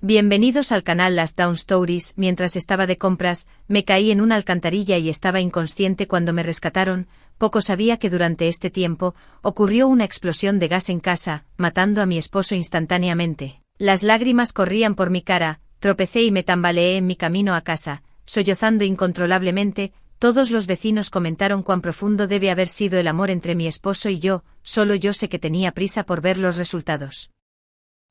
Bienvenidos al canal Last Down Stories. Mientras estaba de compras, me caí en una alcantarilla y estaba inconsciente cuando me rescataron. Poco sabía que durante este tiempo, ocurrió una explosión de gas en casa, matando a mi esposo instantáneamente. Las lágrimas corrían por mi cara, tropecé y me tambaleé en mi camino a casa, sollozando incontrolablemente. Todos los vecinos comentaron cuán profundo debe haber sido el amor entre mi esposo y yo, solo yo sé que tenía prisa por ver los resultados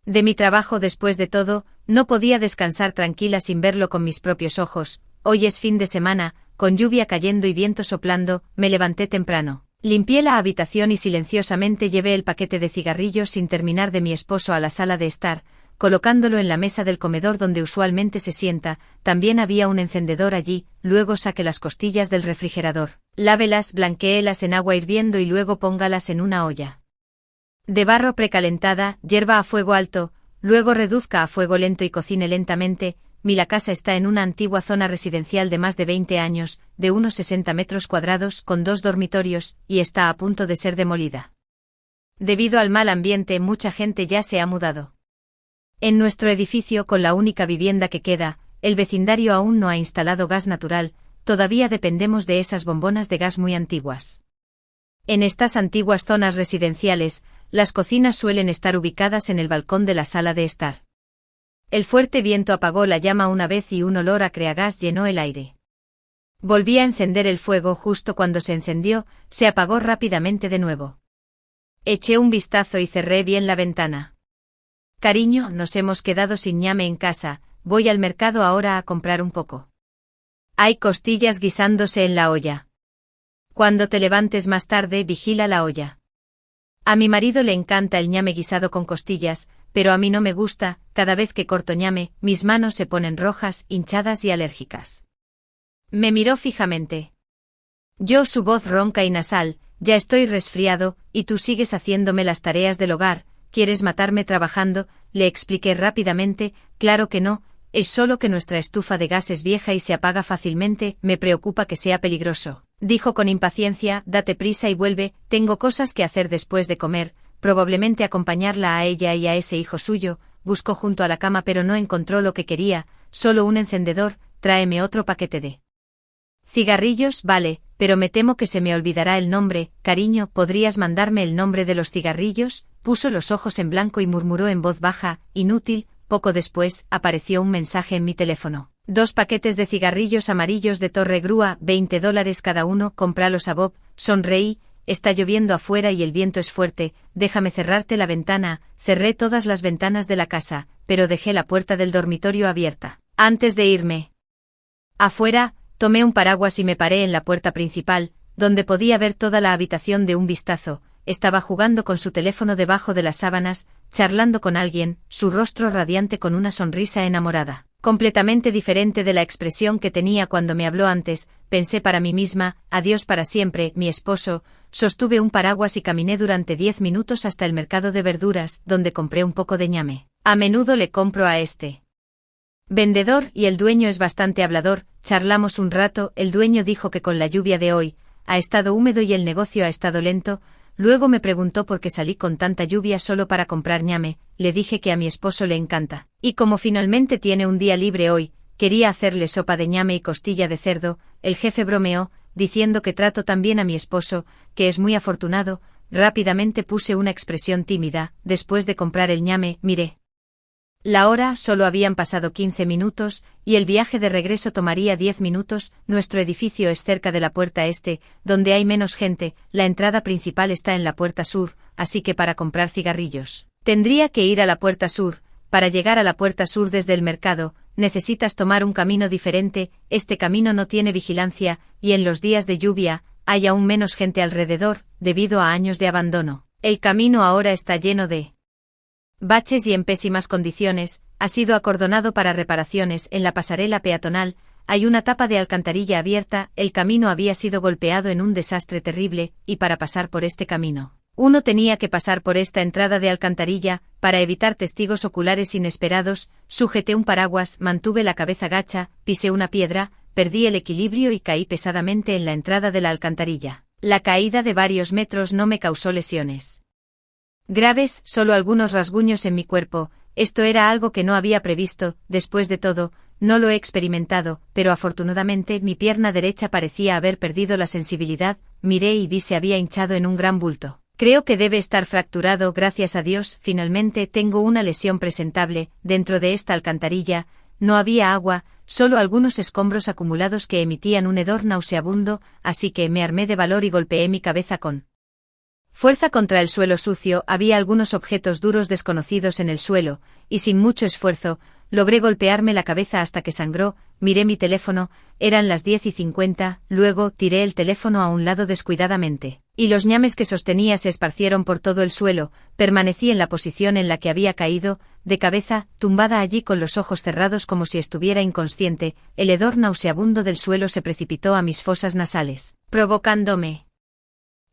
de mi trabajo. Después de todo, no podía descansar tranquila sin verlo con mis propios ojos. Hoy es fin de semana, con lluvia cayendo y viento soplando, me levanté temprano. Limpié la habitación y silenciosamente llevé el paquete de cigarrillos sin terminar de mi esposo a la sala de estar, colocándolo en la mesa del comedor donde usualmente se sienta. También había un encendedor allí. Luego saqué las costillas del refrigerador. Lávelas, blanquéelas en agua hirviendo y luego póngalas en una olla de barro precalentada, hierva a fuego alto, luego reduzca a fuego lento y cocine lentamente. La casa está en una antigua zona residencial de más de 20 años, de unos 60 metros cuadrados, con 2 dormitorios, y está a punto de ser demolida. Debido al mal ambiente, mucha gente ya se ha mudado. En nuestro edificio, con la única vivienda que queda, el vecindario aún no ha instalado gas natural, todavía dependemos de esas bombonas de gas muy antiguas. En estas antiguas zonas residenciales, las cocinas suelen estar ubicadas en el balcón de la sala de estar. El fuerte viento apagó la llama una vez y un olor a creagas llenó el aire. Volví a encender el fuego. Justo cuando se encendió, se apagó rápidamente de nuevo. Eché un vistazo y cerré bien la ventana. Cariño, nos hemos quedado sin ñame en casa, voy al mercado ahora a comprar un poco. Hay costillas guisándose en la olla. Cuando te levantes más tarde, vigila la olla. A mi marido le encanta el ñame guisado con costillas, pero a mí no me gusta. Cada vez que corto ñame, mis manos se ponen rojas, hinchadas y alérgicas. Me miró fijamente. Yo, su voz ronca y nasal, ya estoy resfriado, y tú sigues haciéndome las tareas del hogar. ¿Quieres matarme trabajando? Le expliqué rápidamente. Claro que no, es solo que nuestra estufa de gas es vieja y se apaga fácilmente. Me preocupa que sea peligroso, dijo con impaciencia. Date prisa y vuelve, tengo cosas que hacer después de comer, probablemente acompañarla a ella y a ese hijo suyo. Buscó junto a la cama pero no encontró lo que quería, solo un encendedor. Tráeme otro paquete de cigarrillos. Vale, pero me temo que se me olvidará el nombre. Cariño, ¿podrías mandarme el nombre de los cigarrillos? Puso los ojos en blanco y murmuró en voz baja, inútil. Poco después, apareció un mensaje en mi teléfono. 2 paquetes de cigarrillos amarillos de Torre Grúa, $20 cada uno, cómpralos a Bob. Sonreí. Está lloviendo afuera y el viento es fuerte, déjame cerrarte la ventana. Cerré todas las ventanas de la casa, pero dejé la puerta del dormitorio abierta. Antes de irme afuera, tomé un paraguas y me paré en la puerta principal, donde podía ver toda la habitación de un vistazo. Estaba jugando con su teléfono debajo de las sábanas, charlando con alguien, su rostro radiante con una sonrisa enamorada, completamente diferente de la expresión que tenía cuando me habló antes. Pensé para mí misma, adiós para siempre, mi esposo. Sostuve un paraguas y caminé durante 10 minutos hasta el mercado de verduras, donde compré un poco de ñame. A menudo le compro a este vendedor y el dueño es bastante hablador. Charlamos un rato. El dueño dijo que con la lluvia de hoy, ha estado húmedo y el negocio ha estado lento. Luego me preguntó por qué salí con tanta lluvia solo para comprar ñame. Le dije que a mi esposo le encanta, y como finalmente tiene un día libre hoy, quería hacerle sopa de ñame y costilla de cerdo. El jefe bromeó, diciendo que trato tan bien a mi esposo, que es muy afortunado. Rápidamente puse una expresión tímida. Después de comprar el ñame, miré la hora. Solo habían pasado 15 minutos, y el viaje de regreso tomaría 10 minutos. Nuestro edificio es cerca de la puerta este, donde hay menos gente. La entrada principal está en la puerta sur, así que para comprar cigarrillos, tendría que ir a la puerta sur. Para llegar a la puerta sur desde el mercado, necesitas tomar un camino diferente. Este camino no tiene vigilancia, y en los días de lluvia, hay aún menos gente alrededor, debido a años de abandono. El camino ahora está lleno de baches y en pésimas condiciones. Ha sido acordonado para reparaciones. En la pasarela peatonal, hay una tapa de alcantarilla abierta. El camino había sido golpeado en un desastre terrible, y para pasar por este camino, uno tenía que pasar por esta entrada de alcantarilla. Para evitar testigos oculares inesperados, sujeté un paraguas, mantuve la cabeza gacha, pisé una piedra, perdí el equilibrio y caí pesadamente en la entrada de la alcantarilla. La caída de varios metros no me causó lesiones graves, solo algunos rasguños en mi cuerpo. Esto era algo que no había previsto, después de todo, no lo he experimentado, pero afortunadamente mi pierna derecha parecía haber perdido la sensibilidad, miré y vi se había hinchado en un gran bulto. Creo que debe estar fracturado, gracias a Dios, finalmente tengo una lesión presentable, dentro de esta alcantarilla, no había agua, solo algunos escombros acumulados que emitían un hedor nauseabundo, así que me armé de valor y golpeé mi cabeza con fuerza contra el suelo sucio. Había algunos objetos duros desconocidos en el suelo, y sin mucho esfuerzo, logré golpearme la cabeza hasta que sangró. Miré mi teléfono, eran las 10:50, luego tiré el teléfono a un lado descuidadamente, y los ñames que sostenía se esparcieron por todo el suelo. Permanecí en la posición en la que había caído, de cabeza, tumbada allí con los ojos cerrados como si estuviera inconsciente. El hedor nauseabundo del suelo se precipitó a mis fosas nasales, provocándome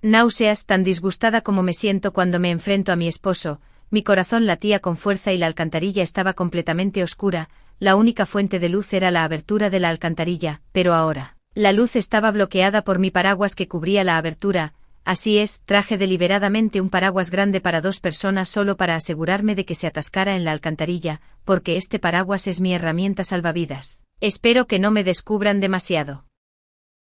náuseas. Tan disgustada como me siento cuando me enfrento a mi esposo, mi corazón latía con fuerza y la alcantarilla estaba completamente oscura. La única fuente de luz era la abertura de la alcantarilla, pero ahora la luz estaba bloqueada por mi paraguas que cubría la abertura. Así es, traje deliberadamente un paraguas grande para 2 personas solo para asegurarme de que se atascara en la alcantarilla, porque este paraguas es mi herramienta salvavidas. Espero que no me descubran demasiado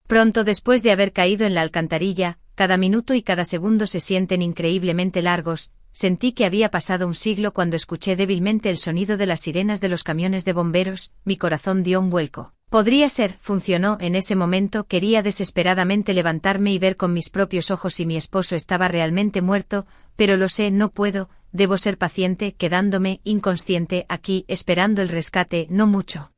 pronto después de haber caído en la alcantarilla. Cada minuto y cada segundo se sienten increíblemente largos. Sentí que había pasado un siglo cuando escuché débilmente el sonido de las sirenas de los camiones de bomberos. Mi corazón dio un vuelco. Podría ser, funcionó en ese momento. Quería desesperadamente levantarme y ver con mis propios ojos si mi esposo estaba realmente muerto, pero lo sé, no puedo, debo ser paciente, quedándome inconsciente aquí, esperando el rescate, no mucho.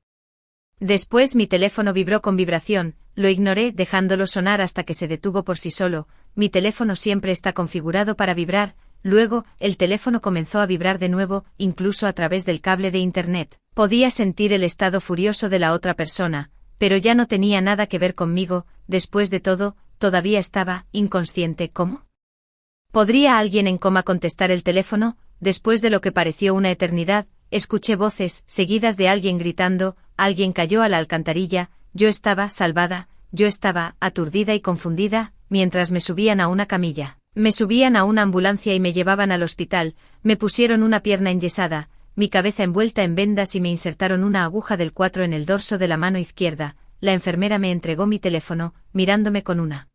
Después mi teléfono vibró con vibración, lo ignoré dejándolo sonar hasta que se detuvo por sí solo. Mi teléfono siempre está configurado para vibrar. Luego, el teléfono comenzó a vibrar de nuevo, incluso a través del cable de internet. Podía sentir el estado furioso de la otra persona, pero ya no tenía nada que ver conmigo. Después de todo, todavía estaba inconsciente. ¿Cómo podría alguien en coma contestar el teléfono? Después de lo que pareció una eternidad, escuché voces seguidas de alguien gritando. Alguien cayó a la alcantarilla. Yo estaba salvada, yo estaba aturdida y confundida, mientras me subían a una camilla. Me subían a una ambulancia y me llevaban al hospital. Me pusieron una pierna enyesada, mi cabeza envuelta en vendas y me insertaron una aguja del 4 en el dorso de la mano izquierda. La enfermera me entregó mi teléfono, mirándome con una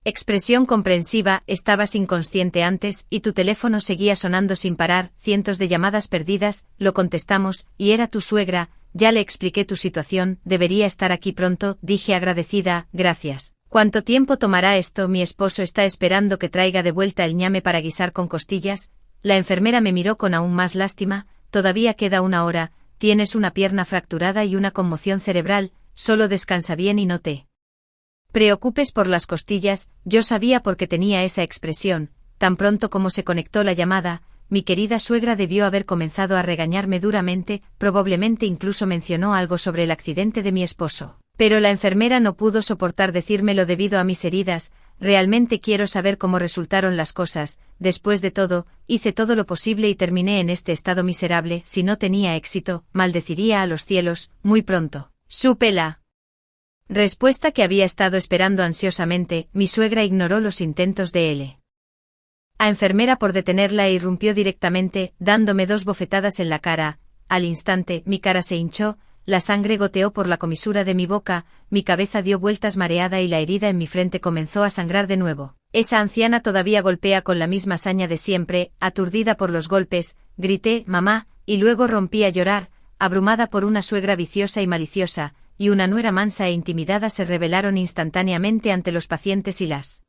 expresión comprensiva. Estabas inconsciente antes, y tu teléfono seguía sonando sin parar, cientos de llamadas perdidas. Lo contestamos, y era tu suegra. Ya le expliqué tu situación, debería estar aquí pronto, dije agradecida. Gracias. ¿Cuánto tiempo tomará esto? Mi esposo está esperando que traiga de vuelta el ñame para guisar con costillas. La enfermera me miró con aún más lástima. Todavía queda 1 hora, tienes una pierna fracturada y una conmoción cerebral, solo descansa bien y no te preocupes por las costillas. Yo sabía por qué tenía esa expresión. Tan pronto como se conectó la llamada, mi querida suegra debió haber comenzado a regañarme duramente, probablemente incluso mencionó algo sobre el accidente de mi esposo. Pero la enfermera no pudo soportar decírmelo debido a mis heridas. Realmente quiero saber cómo resultaron las cosas. Después de todo, hice todo lo posible y terminé en este estado miserable. Si no tenía éxito, maldeciría a los cielos. Muy pronto supe la respuesta que había estado esperando ansiosamente. Mi suegra ignoró los intentos de la enfermera por detenerla e irrumpió directamente, dándome 2 bofetadas en la cara. Al instante, mi cara se hinchó, la sangre goteó por la comisura de mi boca, mi cabeza dio vueltas mareada y la herida en mi frente comenzó a sangrar de nuevo. Esa anciana todavía golpea con la misma saña de siempre. Aturdida por los golpes, grité, mamá, y luego rompí a llorar, abrumada por una suegra viciosa y maliciosa, y una nuera mansa e intimidada se rebelaron instantáneamente ante los pacientes y las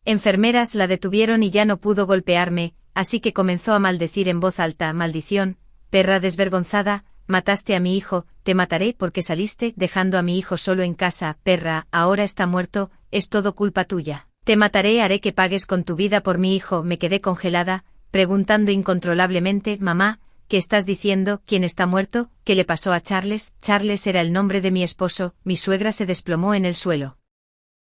enfermeras. La detuvieron y ya no pudo golpearme, así que comenzó a maldecir en voz alta. Maldición, perra desvergonzada, mataste a mi hijo, te mataré porque saliste dejando a mi hijo solo en casa. Perra, ahora está muerto, es todo culpa tuya. Te mataré, haré que pagues con tu vida por mi hijo. Me quedé congelada, preguntando incontrolablemente, mamá, ¿qué estás diciendo? ¿Quién está muerto? ¿Qué le pasó a Charles? Charles era el nombre de mi esposo. Mi suegra se desplomó en el suelo,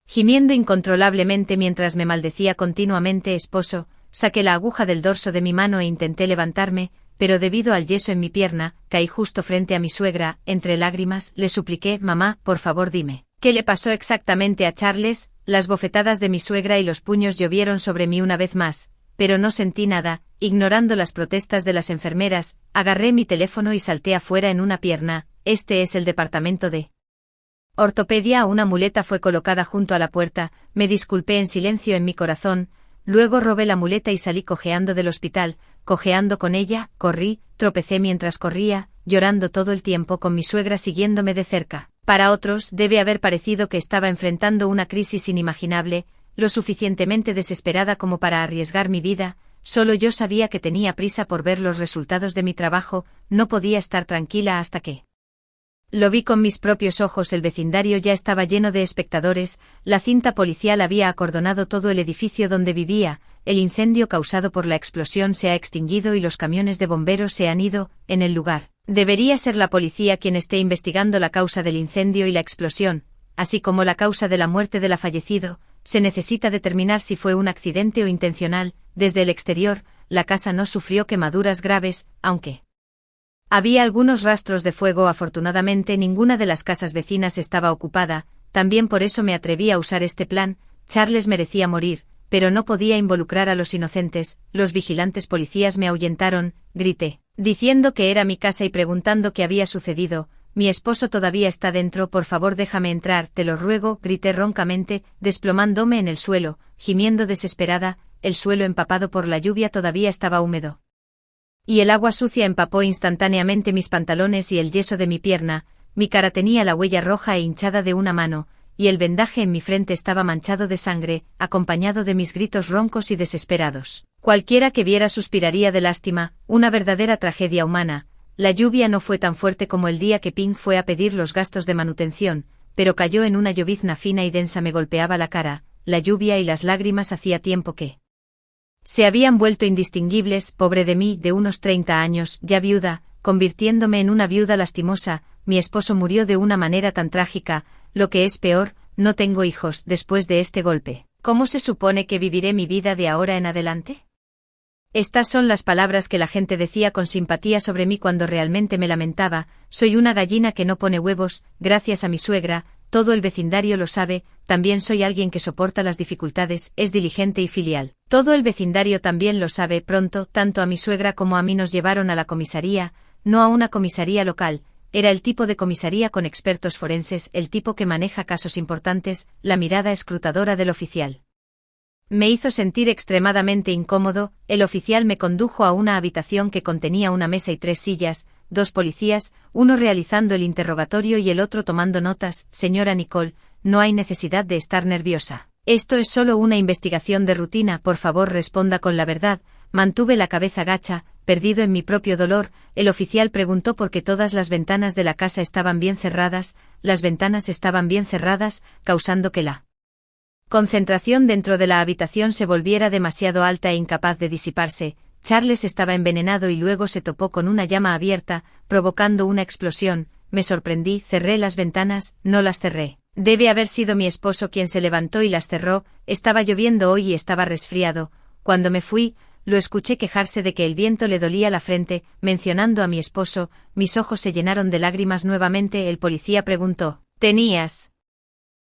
gimiendo incontrolablemente mientras me maldecía continuamente. Esposo, saqué la aguja del dorso de mi mano e intenté levantarme, pero debido al yeso en mi pierna, caí justo frente a mi suegra. Entre lágrimas, le supliqué, mamá, por favor dime, ¿qué le pasó exactamente a Charles? Las bofetadas de mi suegra y los puños llovieron sobre mí una vez más. pero no sentí nada. Ignorando las protestas de las enfermeras, agarré mi teléfono y salté afuera en una pierna. Este es el departamento de ortopedia. Una muleta fue colocada junto a la puerta. Me disculpé en silencio en mi corazón. Luego robé la muleta y salí cojeando del hospital. Cojeando con ella, corrí, tropecé mientras corría, llorando todo el tiempo con mi suegra siguiéndome de cerca. Para otros, debe haber parecido que estaba enfrentando una crisis inimaginable, lo suficientemente desesperada como para arriesgar mi vida. Solo yo sabía que tenía prisa por ver los resultados de mi trabajo, no podía estar tranquila hasta que lo vi con mis propios ojos. El vecindario ya estaba lleno de espectadores, la cinta policial había acordonado todo el edificio donde vivía, el incendio causado por la explosión se ha extinguido y los camiones de bomberos se han ido. En el lugar, debería ser la policía quien esté investigando la causa del incendio y la explosión, así como la causa de la muerte del fallecido. Se necesita determinar si fue un accidente o intencional. Desde el exterior, la casa no sufrió quemaduras graves, aunque había algunos rastros de fuego. Afortunadamente ninguna de las casas vecinas estaba ocupada, también por eso me atreví a usar este plan. Charles merecía morir, pero no podía involucrar a los inocentes. Los vigilantes policías me ahuyentaron, grité, diciendo que era mi casa y preguntando qué había sucedido. Mi esposo todavía está dentro, por favor déjame entrar, te lo ruego, grité roncamente, desplomándome en el suelo, gimiendo desesperada. El suelo empapado por la lluvia todavía estaba húmedo, y el agua sucia empapó instantáneamente mis pantalones y el yeso de mi pierna. Mi cara tenía la huella roja e hinchada de una mano, y el vendaje en mi frente estaba manchado de sangre, acompañado de mis gritos roncos y desesperados. Cualquiera que viera suspiraría de lástima, una verdadera tragedia humana. La lluvia no fue tan fuerte como el día que Pink fue a pedir los gastos de manutención, pero cayó en una llovizna fina y densa. Me golpeaba la cara, la lluvia y las lágrimas hacía tiempo que se habían vuelto indistinguibles. Pobre de mí, de unos 30 años, ya viuda, convirtiéndome en una viuda lastimosa. Mi esposo murió de una manera tan trágica. Lo que es peor, no tengo hijos. Después de este golpe, ¿cómo se supone que viviré mi vida de ahora en adelante? Estas son las palabras que la gente decía con simpatía sobre mí cuando realmente me lamentaba. Soy una gallina que no pone huevos, gracias a mi suegra. Todo el vecindario lo sabe. También soy alguien que soporta las dificultades, es diligente y filial. Todo el vecindario también lo sabe. Pronto, tanto a mi suegra como a mí nos llevaron a la comisaría, no a una comisaría local. Era el tipo de comisaría con expertos forenses, el tipo que maneja casos importantes. La mirada escrutadora del oficial me hizo sentir extremadamente incómodo. El oficial me condujo a una habitación que contenía una mesa y 3 sillas, 2 policías, uno realizando el interrogatorio y el otro tomando notas. Señora Nicole, no hay necesidad de estar nerviosa. Esto es solo una investigación de rutina, por favor responda con la verdad. Mantuve la cabeza gacha, perdido en mi propio dolor. El oficial preguntó por qué todas las ventanas de la casa estaban bien cerradas. Las ventanas estaban bien cerradas, causando que la concentración dentro de la habitación se volviera demasiado alta e incapaz de disiparse. Charles estaba envenenado y luego se topó con una llama abierta, provocando una explosión. Me sorprendí, cerré las ventanas, no las cerré. Debe haber sido mi esposo quien se levantó y las cerró. Estaba lloviendo hoy y estaba resfriado. Cuando me fui, lo escuché quejarse de que el viento le dolía la frente. Mencionando a mi esposo, mis ojos se llenaron de lágrimas nuevamente. El policía preguntó, ¿tenías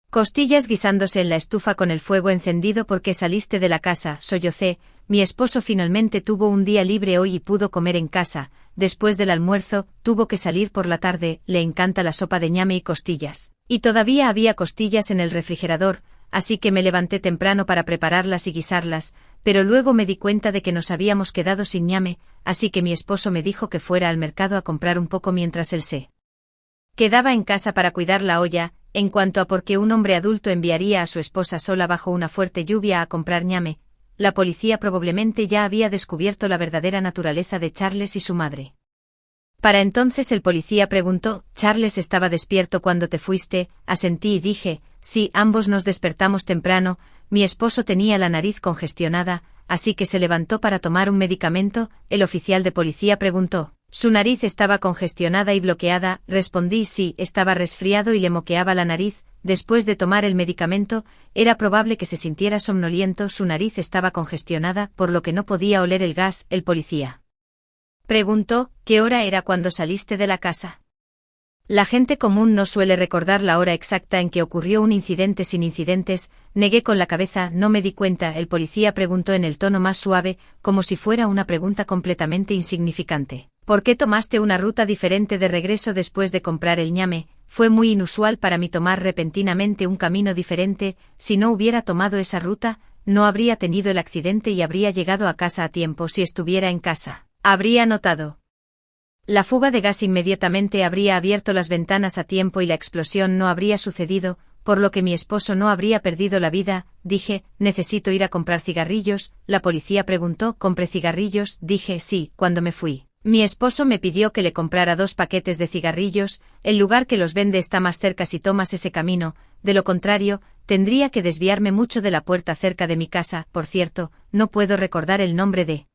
costillas guisándose en la estufa con el fuego encendido? ¿Por qué saliste de la casa? Sollocé. Mi esposo finalmente tuvo un día libre hoy y pudo comer en casa. Después del almuerzo, tuvo que salir por la tarde. Le encanta la sopa de ñame y costillas. Y todavía había costillas en el refrigerador, así que me levanté temprano para prepararlas y guisarlas, pero luego me di cuenta de que nos habíamos quedado sin ñame, así que mi esposo me dijo que fuera al mercado a comprar un poco mientras él se quedaba en casa para cuidar la olla. En cuanto a por qué un hombre adulto enviaría a su esposa sola bajo una fuerte lluvia a comprar ñame, la policía probablemente ya había descubierto la verdadera naturaleza de Charles y su madre. Para entonces el policía preguntó, ¿Charles estaba despierto cuando te fuiste? Asentí y dije, sí, ambos nos despertamos temprano. Mi esposo tenía la nariz congestionada, así que se levantó para tomar un medicamento. El oficial de policía preguntó, ¿su nariz estaba congestionada y bloqueada? Respondí sí, estaba resfriado y le moqueaba la nariz. Después de tomar el medicamento, era probable que se sintiera somnoliento. Su nariz estaba congestionada, por lo que no podía oler el gas. El policía preguntó, ¿qué hora era cuando saliste de la casa? La gente común no suele recordar la hora exacta en que ocurrió un incidente sin incidentes, negué con la cabeza, no me di cuenta, el policía preguntó en el tono más suave, como si fuera una pregunta completamente insignificante. ¿Por qué tomaste una ruta diferente de regreso después de comprar el ñame? Fue muy inusual para mí tomar repentinamente un camino diferente, si no hubiera tomado esa ruta, no habría tenido el accidente y habría llegado a casa a tiempo si estuviera en casa. Habría notado la fuga de gas inmediatamente, habría abierto las ventanas a tiempo y la explosión no habría sucedido, por lo que mi esposo no habría perdido la vida. Dije, necesito ir a comprar cigarrillos. La policía preguntó, ¿compré cigarrillos? Dije, sí, cuando me fui. Mi esposo me pidió que le comprara 2 paquetes de cigarrillos, el lugar que los vende está más cerca si tomas ese camino, de lo contrario, tendría que desviarme mucho de la puerta cerca de mi casa. Por cierto, no puedo recordar el nombre de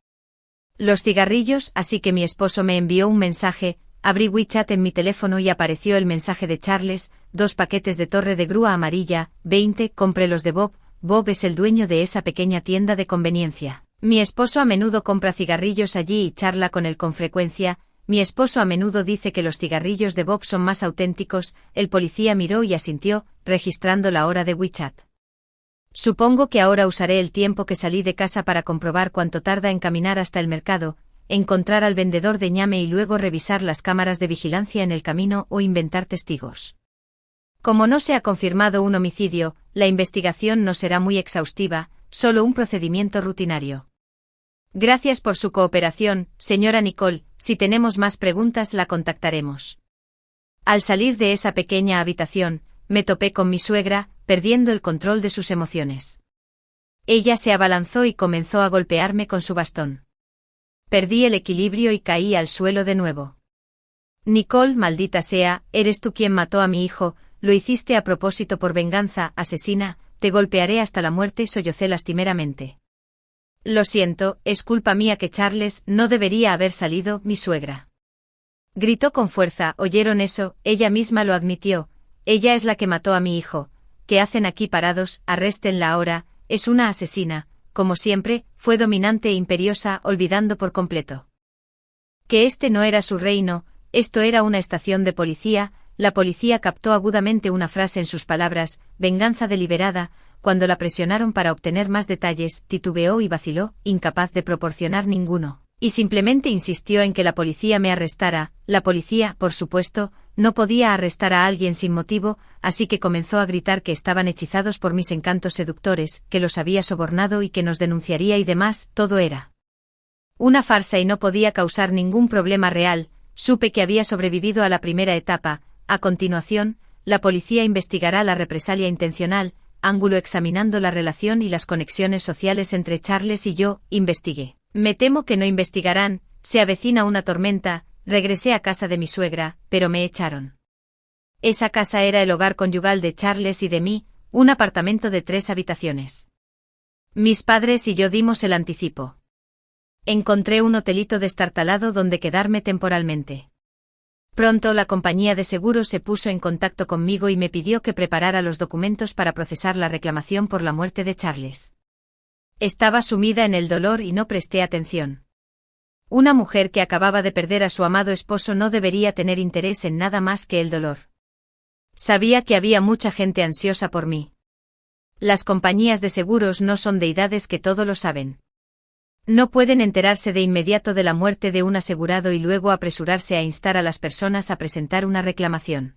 los cigarrillos, así que mi esposo me envió un mensaje, abrí WeChat en mi teléfono y apareció el mensaje de Charles, 2 paquetes de torre de grúa amarilla, 20, compré los de Bob. Bob es el dueño de esa pequeña tienda de conveniencia. Mi esposo a menudo compra cigarrillos allí y charla con él con frecuencia. Mi esposo a menudo dice que los cigarrillos de Bob son más auténticos. El policía miró y asintió, registrando la hora de WeChat. Supongo que ahora usaré el tiempo que salí de casa para comprobar cuánto tarda en caminar hasta el mercado, encontrar al vendedor de ñame y luego revisar las cámaras de vigilancia en el camino o inventar testigos. Como no se ha confirmado un homicidio, la investigación no será muy exhaustiva, solo un procedimiento rutinario. Gracias por su cooperación, señora Nicole. Si tenemos más preguntas la contactaremos. Al salir de esa pequeña habitación, me topé con mi suegra, perdiendo el control de sus emociones. Ella se abalanzó y comenzó a golpearme con su bastón. Perdí el equilibrio y caí al suelo de nuevo. Nicole, maldita sea, eres tú quien mató a mi hijo, lo hiciste a propósito por venganza, asesina, te golpearé hasta la muerte, sollocé lastimeramente. Lo siento, es culpa mía que Charles no debería haber salido, mi suegra gritó con fuerza. ¿Oyeron eso? Ella misma lo admitió, ella es la que mató a mi hijo. ¿Qué hacen aquí parados? Arréstenla ahora, es una asesina. Como siempre, fue dominante e imperiosa, olvidando por completo que este no era su reino, esto era una estación de policía. La policía captó agudamente una frase en sus palabras, venganza deliberada. Cuando la presionaron para obtener más detalles, titubeó y vaciló, incapaz de proporcionar ninguno, y simplemente insistió en que la policía me arrestara. La policía, por supuesto, no podía arrestar a alguien sin motivo, así que comenzó a gritar que estaban hechizados por mis encantos seductores, que los había sobornado y que nos denunciaría y demás. Todo era una farsa y no podía causar ningún problema real. Supe que había sobrevivido a la primera etapa. A continuación, la policía investigará la represalia intencional, ángulo examinando la relación y las conexiones sociales entre Charles y yo. Investigué. Me temo que no investigarán, se avecina una tormenta. Regresé a casa de mi suegra, pero me echaron. Esa casa era el hogar conyugal de Charles y de mí, un apartamento de 3 habitaciones. Mis padres y yo dimos el anticipo. Encontré un hotelito destartalado donde quedarme temporalmente. Pronto la compañía de seguros se puso en contacto conmigo y me pidió que preparara los documentos para procesar la reclamación por la muerte de Charles. Estaba sumida en el dolor y no presté atención. Una mujer que acababa de perder a su amado esposo no debería tener interés en nada más que el dolor. Sabía que había mucha gente ansiosa por mí. Las compañías de seguros no son deidades que todo lo saben. No pueden enterarse de inmediato de la muerte de un asegurado y luego apresurarse a instar a las personas a presentar una reclamación.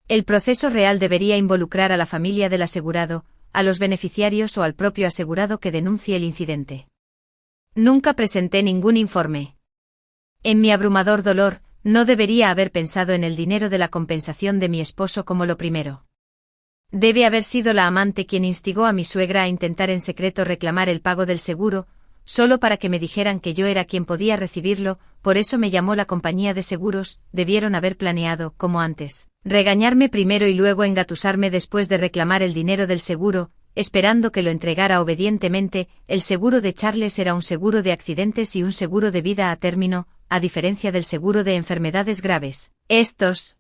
El proceso real debería involucrar a la familia del asegurado, a los beneficiarios o al propio asegurado que denuncie el incidente. Nunca presenté ningún informe. En mi abrumador dolor, no debería haber pensado en el dinero de la compensación de mi esposo como lo primero. Debe haber sido la amante quien instigó a mi suegra a intentar en secreto reclamar el pago del seguro, solo para que me dijeran que yo era quien podía recibirlo. Por eso me llamó la compañía de seguros. Debieron haber planeado, como antes, regañarme primero y luego engatusarme después de reclamar el dinero del seguro, esperando que lo entregara obedientemente. El seguro de Charles era un seguro de accidentes y un seguro de vida a término, a diferencia del seguro de enfermedades graves. Estos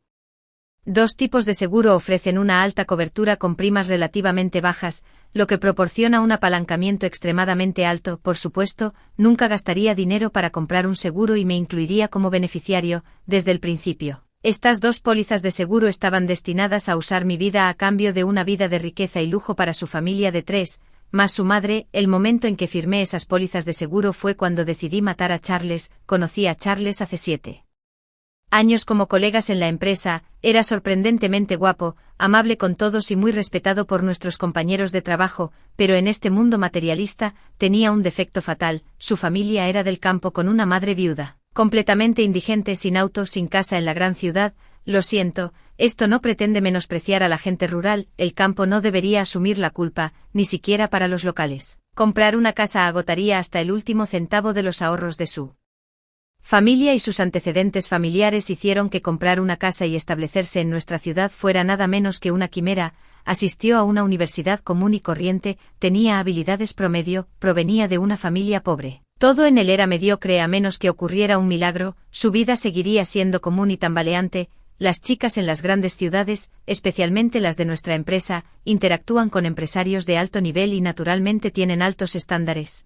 2 tipos de seguro ofrecen una alta cobertura con primas relativamente bajas, lo que proporciona un apalancamiento extremadamente alto. Por supuesto, nunca gastaría dinero para comprar un seguro y me incluiría como beneficiario desde el principio. Estas dos pólizas de seguro estaban destinadas a usar mi vida a cambio de una vida de riqueza y lujo para su familia de 3, más su madre. El momento en que firmé esas pólizas de seguro fue cuando decidí matar a Charles. Conocí a Charles hace 7 años como colegas en la empresa. Era sorprendentemente guapo, amable con todos y muy respetado por nuestros compañeros de trabajo, pero en este mundo materialista tenía un defecto fatal: su familia era del campo con una madre viuda, completamente indigente, sin auto, sin casa en la gran ciudad. Lo siento, esto no pretende menospreciar a la gente rural, el campo no debería asumir la culpa, ni siquiera para los locales. Comprar una casa agotaría hasta el último centavo de los ahorros de su familia, y sus antecedentes familiares hicieron que comprar una casa y establecerse en nuestra ciudad fuera nada menos que una quimera. Asistió a una universidad común y corriente, tenía habilidades promedio, provenía de una familia pobre. Todo en él era mediocre a menos que ocurriera un milagro. Su vida seguiría siendo común y tambaleante. Las chicas en las grandes ciudades, especialmente las de nuestra empresa, interactúan con empresarios de alto nivel y naturalmente tienen altos estándares.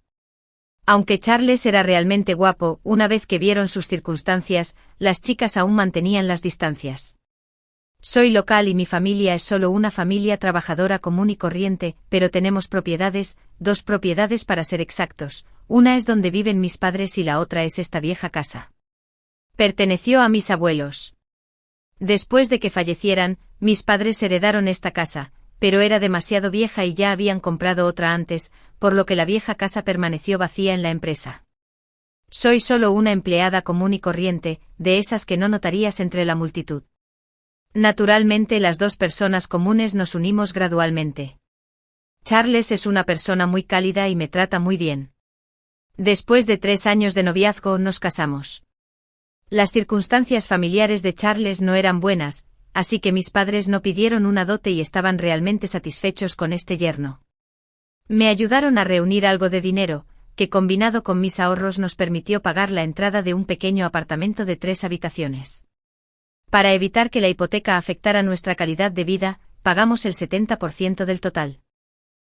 Aunque Charles era realmente guapo, una vez que vieron sus circunstancias, las chicas aún mantenían las distancias. Soy local y mi familia es solo una familia trabajadora común y corriente, pero tenemos propiedades, 2 propiedades para ser exactos. Una es donde viven mis padres y la otra es esta vieja casa. Perteneció a mis abuelos. Después de que fallecieran, mis padres heredaron esta casa, pero era demasiado vieja y ya habían comprado otra antes, por lo que la vieja casa permaneció vacía en la empresa. Soy solo una empleada común y corriente, de esas que no notarías entre la multitud. Naturalmente, las 2 personas comunes nos unimos gradualmente. Charles es una persona muy cálida y me trata muy bien. Después de 3 años de noviazgo nos casamos. Las circunstancias familiares de Charles no eran buenas, así que mis padres no pidieron una dote y estaban realmente satisfechos con este yerno. Me ayudaron a reunir algo de dinero, que combinado con mis ahorros nos permitió pagar la entrada de un pequeño apartamento de 3 habitaciones. Para evitar que la hipoteca afectara nuestra calidad de vida, pagamos el 70% del total.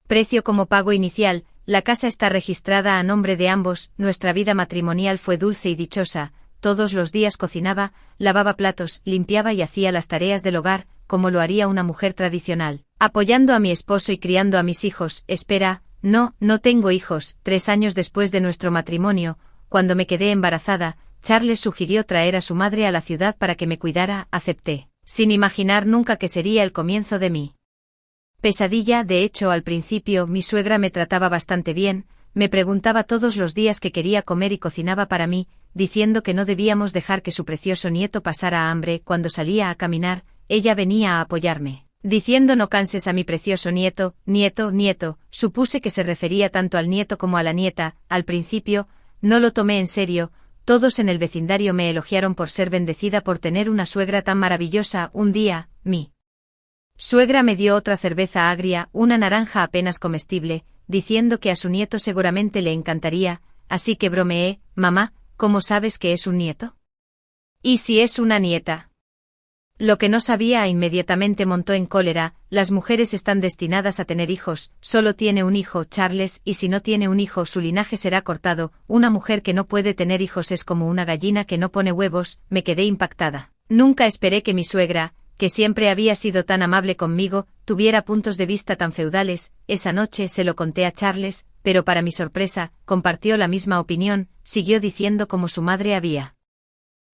Precio como pago inicial: la casa está registrada a nombre de ambos. Nuestra vida matrimonial fue dulce y dichosa. Todos los días cocinaba, lavaba platos, limpiaba y hacía las tareas del hogar, como lo haría una mujer tradicional, apoyando a mi esposo y criando a mis hijos. Espera, no tengo hijos. 3 años después de nuestro matrimonio, cuando me quedé embarazada, Charles sugirió traer a su madre a la ciudad para que me cuidara. Acepté, sin imaginar nunca que sería el comienzo de mi pesadilla. De hecho, al principio mi suegra me trataba bastante bien, me preguntaba todos los días qué quería comer y cocinaba para mí, diciendo que no debíamos dejar que su precioso nieto pasara hambre. Cuando salía a caminar, ella venía a apoyarme, diciendo: no canses a mi precioso nieto. Nieto. Supuse que se refería tanto al nieto como a la nieta. Al principio, no lo tomé en serio. Todos en el vecindario me elogiaron por ser bendecida por tener una suegra tan maravillosa. Un día, mi suegra me dio otra cerveza agria, una naranja apenas comestible, diciendo que a su nieto seguramente le encantaría, así que bromeé: mamá, ¿cómo sabes que es un nieto? ¿Y si es una nieta? Lo que no sabía. Inmediatamente montó en cólera: las mujeres están destinadas a tener hijos, solo tiene un hijo, Charles, y si no tiene un hijo su linaje será cortado. Una mujer que no puede tener hijos es como una gallina que no pone huevos. Me quedé impactada. Nunca esperé que mi suegra, que siempre había sido tan amable conmigo, tuviera puntos de vista tan feudales. Esa noche se lo conté a Charles, pero para mi sorpresa, compartió la misma opinión. Siguió diciendo cómo su madre había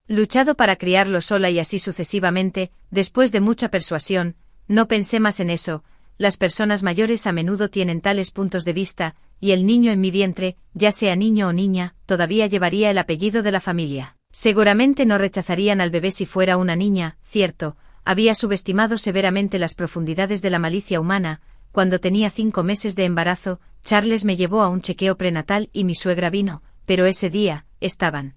luchado para criarlo sola y así sucesivamente. Después de mucha persuasión, no pensé más en eso. Las personas mayores a menudo tienen tales puntos de vista, y el niño en mi vientre, ya sea niño o niña, todavía llevaría el apellido de la familia. Seguramente no rechazarían al bebé si fuera una niña. Cierto, había subestimado severamente las profundidades de la malicia humana. Cuando tenía 5 meses de embarazo, Charles me llevó a un chequeo prenatal y mi suegra vino, pero ese día, estaban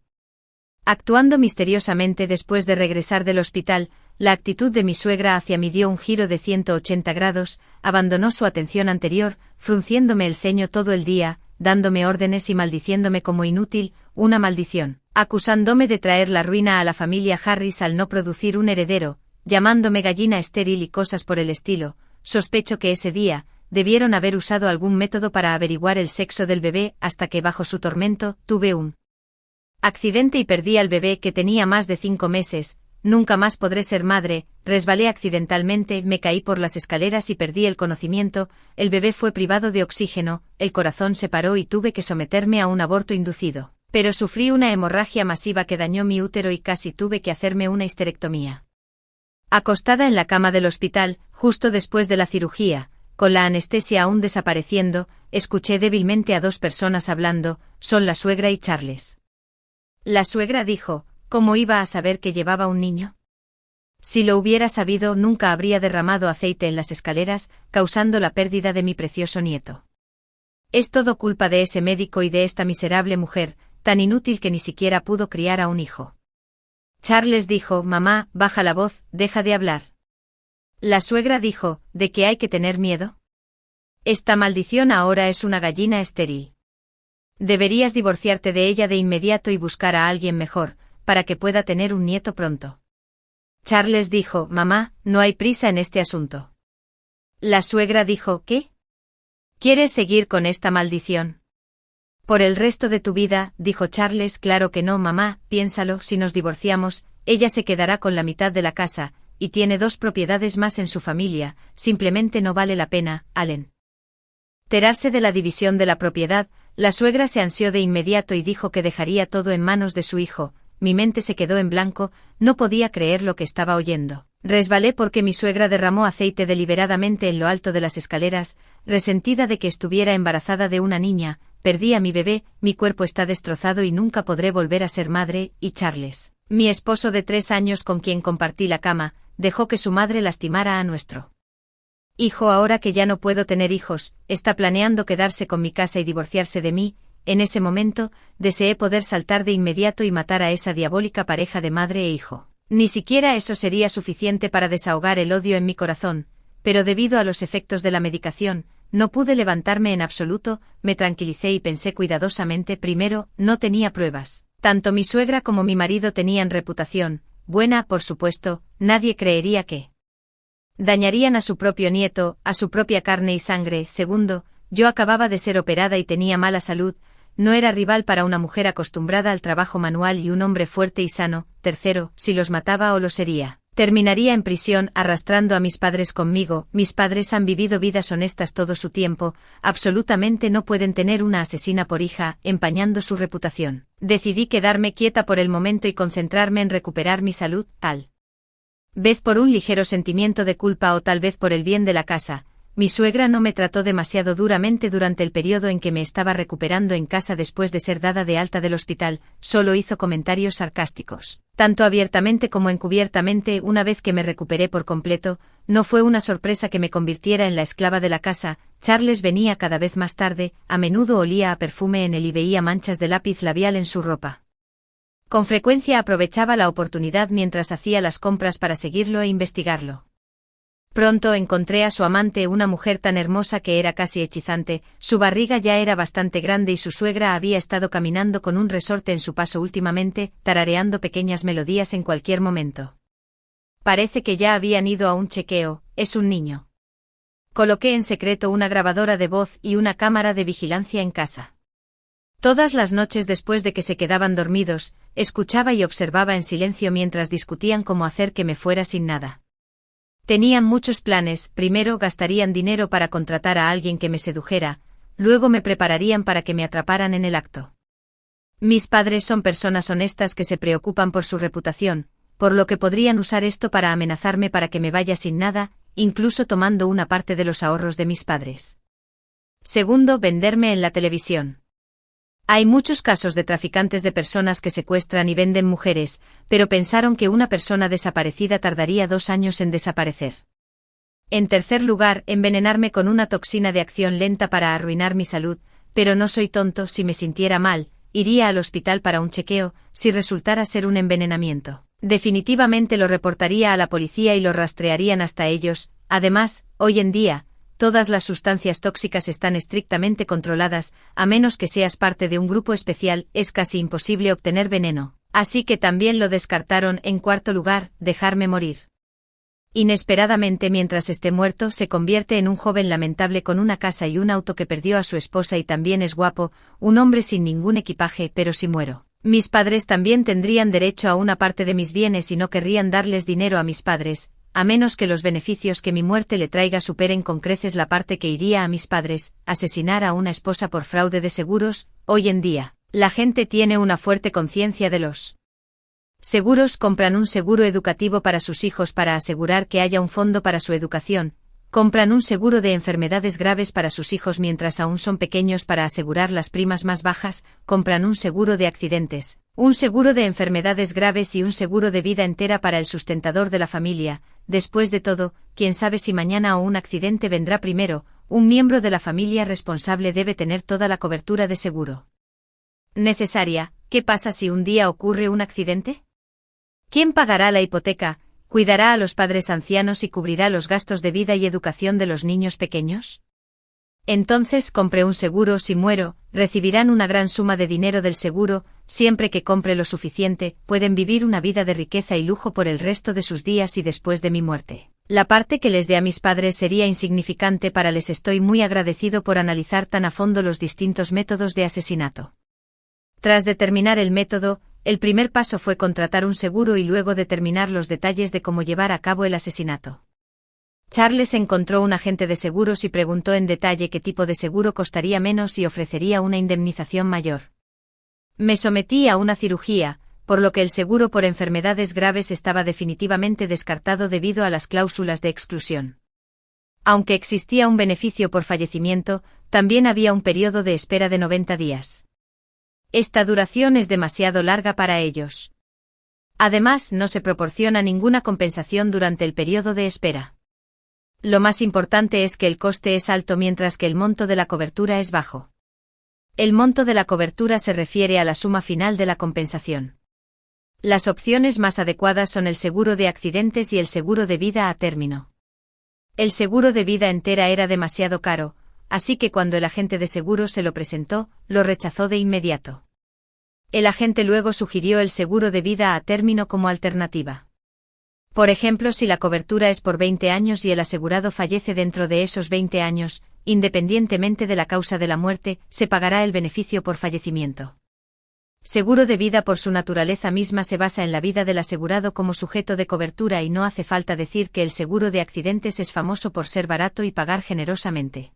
actuando misteriosamente. Después de regresar del hospital, la actitud de mi suegra hacia mí dio un giro de 180 grados, abandonó su atención anterior, frunciéndome el ceño todo el día, dándome órdenes y maldiciéndome como inútil, una maldición, acusándome de traer la ruina a la familia Harris al no producir un heredero, llamándome gallina estéril y cosas por el estilo. Sospecho que ese día, debieron haber usado algún método para averiguar el sexo del bebé, hasta que bajo su tormento, tuve un accidente y perdí al bebé que tenía más de 5 meses. nunca más podré ser madre, resbalé accidentalmente, me caí por las escaleras y perdí el conocimiento, el bebé fue privado de oxígeno, el corazón se paró y tuve que someterme a un aborto inducido. Pero sufrí una hemorragia masiva que dañó mi útero y casi tuve que hacerme una histerectomía. Acostada en la cama del hospital, justo después de la cirugía, con la anestesia aún desapareciendo, escuché débilmente a dos personas hablando, son la suegra y Charles. La suegra dijo, ¿cómo iba a saber que llevaba un niño? Si lo hubiera sabido, nunca habría derramado aceite en las escaleras, causando la pérdida de mi precioso nieto. Es todo culpa de ese médico y de esta miserable mujer, tan inútil que ni siquiera pudo criar a un hijo. Charles dijo, mamá, baja la voz, deja de hablar. La suegra dijo, ¿de qué hay que tener miedo? Esta maldición ahora es una gallina estéril. Deberías divorciarte de ella de inmediato y buscar a alguien mejor, para que pueda tener un nieto pronto. Charles dijo, mamá, no hay prisa en este asunto. La suegra dijo, ¿qué? ¿Quieres seguir con esta maldición? Por el resto de tu vida, dijo Charles, claro que no, mamá, piénsalo, si nos divorciamos, ella se quedará con la mitad de la casa, y tiene 2 propiedades más en su familia, simplemente no vale la pena, Allen. Enterarse de la división de la propiedad, la suegra se ansió de inmediato y dijo que dejaría todo en manos de su hijo, mi mente se quedó en blanco, no podía creer lo que estaba oyendo. Resbalé porque mi suegra derramó aceite deliberadamente en lo alto de las escaleras, resentida de que estuviera embarazada de una niña, perdí a mi bebé, mi cuerpo está destrozado y nunca podré volver a ser madre, y Charles, mi esposo de 3 años con quien compartí la cama, dejó que su madre lastimara a nuestro hijo ahora que ya no puedo tener hijos, está planeando quedarse con mi casa y divorciarse de mí. En ese momento, deseé poder saltar de inmediato y matar a esa diabólica pareja de madre e hijo. Ni siquiera eso sería suficiente para desahogar el odio en mi corazón, pero debido a los efectos de la medicación, no pude levantarme en absoluto, me tranquilicé y pensé cuidadosamente. Primero, no tenía pruebas. Tanto mi suegra como mi marido tenían reputación, buena, por supuesto, nadie creería que dañarían a su propio nieto, a su propia carne y sangre. Segundo, yo acababa de ser operada y tenía mala salud, no era rival para una mujer acostumbrada al trabajo manual y un hombre fuerte y sano. Tercero, si los mataba o los hería, terminaría en prisión arrastrando a mis padres conmigo. Mis padres han vivido vidas honestas todo su tiempo, absolutamente no pueden tener una asesina por hija, empañando su reputación. Decidí quedarme quieta por el momento y concentrarme en recuperar mi salud, tal vez por un ligero sentimiento de culpa o tal vez por el bien de la casa. Mi suegra no me trató demasiado duramente durante el periodo en que me estaba recuperando en casa después de ser dada de alta del hospital, solo hizo comentarios sarcásticos. Tanto abiertamente como encubiertamente. Una vez que me recuperé por completo, no fue una sorpresa que me convirtiera en la esclava de la casa. Charles venía cada vez más tarde, a menudo olía a perfume en él y veía manchas de lápiz labial en su ropa. Con frecuencia aprovechaba la oportunidad mientras hacía las compras para seguirlo e investigarlo. Pronto encontré a su amante, una mujer tan hermosa que era casi hechizante, su barriga ya era bastante grande y su suegra había estado caminando con un resorte en su paso últimamente, tarareando pequeñas melodías en cualquier momento. Parece que ya habían ido a un chequeo, es un niño. Coloqué en secreto una grabadora de voz y una cámara de vigilancia en casa. Todas las noches después de que se quedaban dormidos, escuchaba y observaba en silencio mientras discutían cómo hacer que me fuera sin nada. Tenían muchos planes, primero gastarían dinero para contratar a alguien que me sedujera, luego me prepararían para que me atraparan en el acto. Mis padres son personas honestas que se preocupan por su reputación, por lo que podrían usar esto para amenazarme para que me vaya sin nada, incluso tomando una parte de los ahorros de mis padres. Segundo, venderme en la televisión. Hay muchos casos de traficantes de personas que secuestran y venden mujeres, pero pensaron que una persona desaparecida tardaría 2 años en desaparecer. En tercer lugar, envenenarme con una toxina de acción lenta para arruinar mi salud, pero no soy tonto. Si me sintiera mal, iría al hospital para un chequeo. Si resultara ser un envenenamiento, definitivamente lo reportaría a la policía y lo rastrearían hasta ellos. Además, hoy en día, todas las sustancias tóxicas están estrictamente controladas, a menos que seas parte de un grupo especial, es casi imposible obtener veneno, así que también lo descartaron. En cuarto lugar, dejarme morir. Inesperadamente, mientras esté muerto, se convierte en un joven lamentable con una casa y un auto que perdió a su esposa y también es guapo, un hombre sin ningún equipaje. Pero si muero, Mis padres también tendrían derecho a una parte de mis bienes y no querrían darles dinero a mis padres, a menos que los beneficios que mi muerte le traiga superen con creces la parte que iría a mis padres. Asesinar a una esposa por fraude de seguros. Hoy en día, la gente tiene una fuerte conciencia de los seguros. Compran un seguro educativo para sus hijos para asegurar que haya un fondo para su educación. Compran un seguro de enfermedades graves para sus hijos mientras aún son pequeños para asegurar las primas más bajas. Compran un seguro de accidentes, un seguro de enfermedades graves y un seguro de vida entera para el sustentador de la familia. Después de todo, quién sabe si mañana o un accidente vendrá primero. Un miembro de la familia responsable debe tener toda la cobertura de seguro necesaria. ¿Qué pasa si un día ocurre un accidente? ¿Quién pagará la hipoteca? ¿Cuidará a los padres ancianos y cubrirá los gastos de vida y educación de los niños pequeños? Entonces compre un seguro. Si muero, recibirán una gran suma de dinero del seguro. Siempre que compre lo suficiente, pueden vivir una vida de riqueza y lujo por el resto de sus días y después de mi muerte. La parte que les dé a mis padres sería insignificante para les. Estoy muy agradecido por analizar tan a fondo los distintos métodos de asesinato. Tras determinar el método, el primer paso fue contratar un seguro y luego determinar los detalles de cómo llevar a cabo el asesinato. Charles encontró un agente de seguros y preguntó en detalle qué tipo de seguro costaría menos y ofrecería una indemnización mayor. Me sometí a una cirugía, por lo que el seguro por enfermedades graves estaba definitivamente descartado debido a las cláusulas de exclusión. Aunque existía un beneficio por fallecimiento, también había un periodo de espera de 90 días. Esta duración es demasiado larga para ellos. Además, no se proporciona ninguna compensación durante el periodo de espera. Lo más importante es que el coste es alto mientras que el monto de la cobertura es bajo. El monto de la cobertura se refiere a la suma final de la compensación. Las opciones más adecuadas son el seguro de accidentes y el seguro de vida a término. El seguro de vida entera era demasiado caro, así que cuando el agente de seguros se lo presentó, lo rechazó de inmediato. El agente luego sugirió el seguro de vida a término como alternativa. Por ejemplo, si la cobertura es por 20 años y el asegurado fallece dentro de esos 20 años, independientemente de la causa de la muerte, se pagará el beneficio por fallecimiento. Seguro de vida por su naturaleza misma se basa en la vida del asegurado como sujeto de cobertura y no hace falta decir que el seguro de accidentes es famoso por ser barato y pagar generosamente.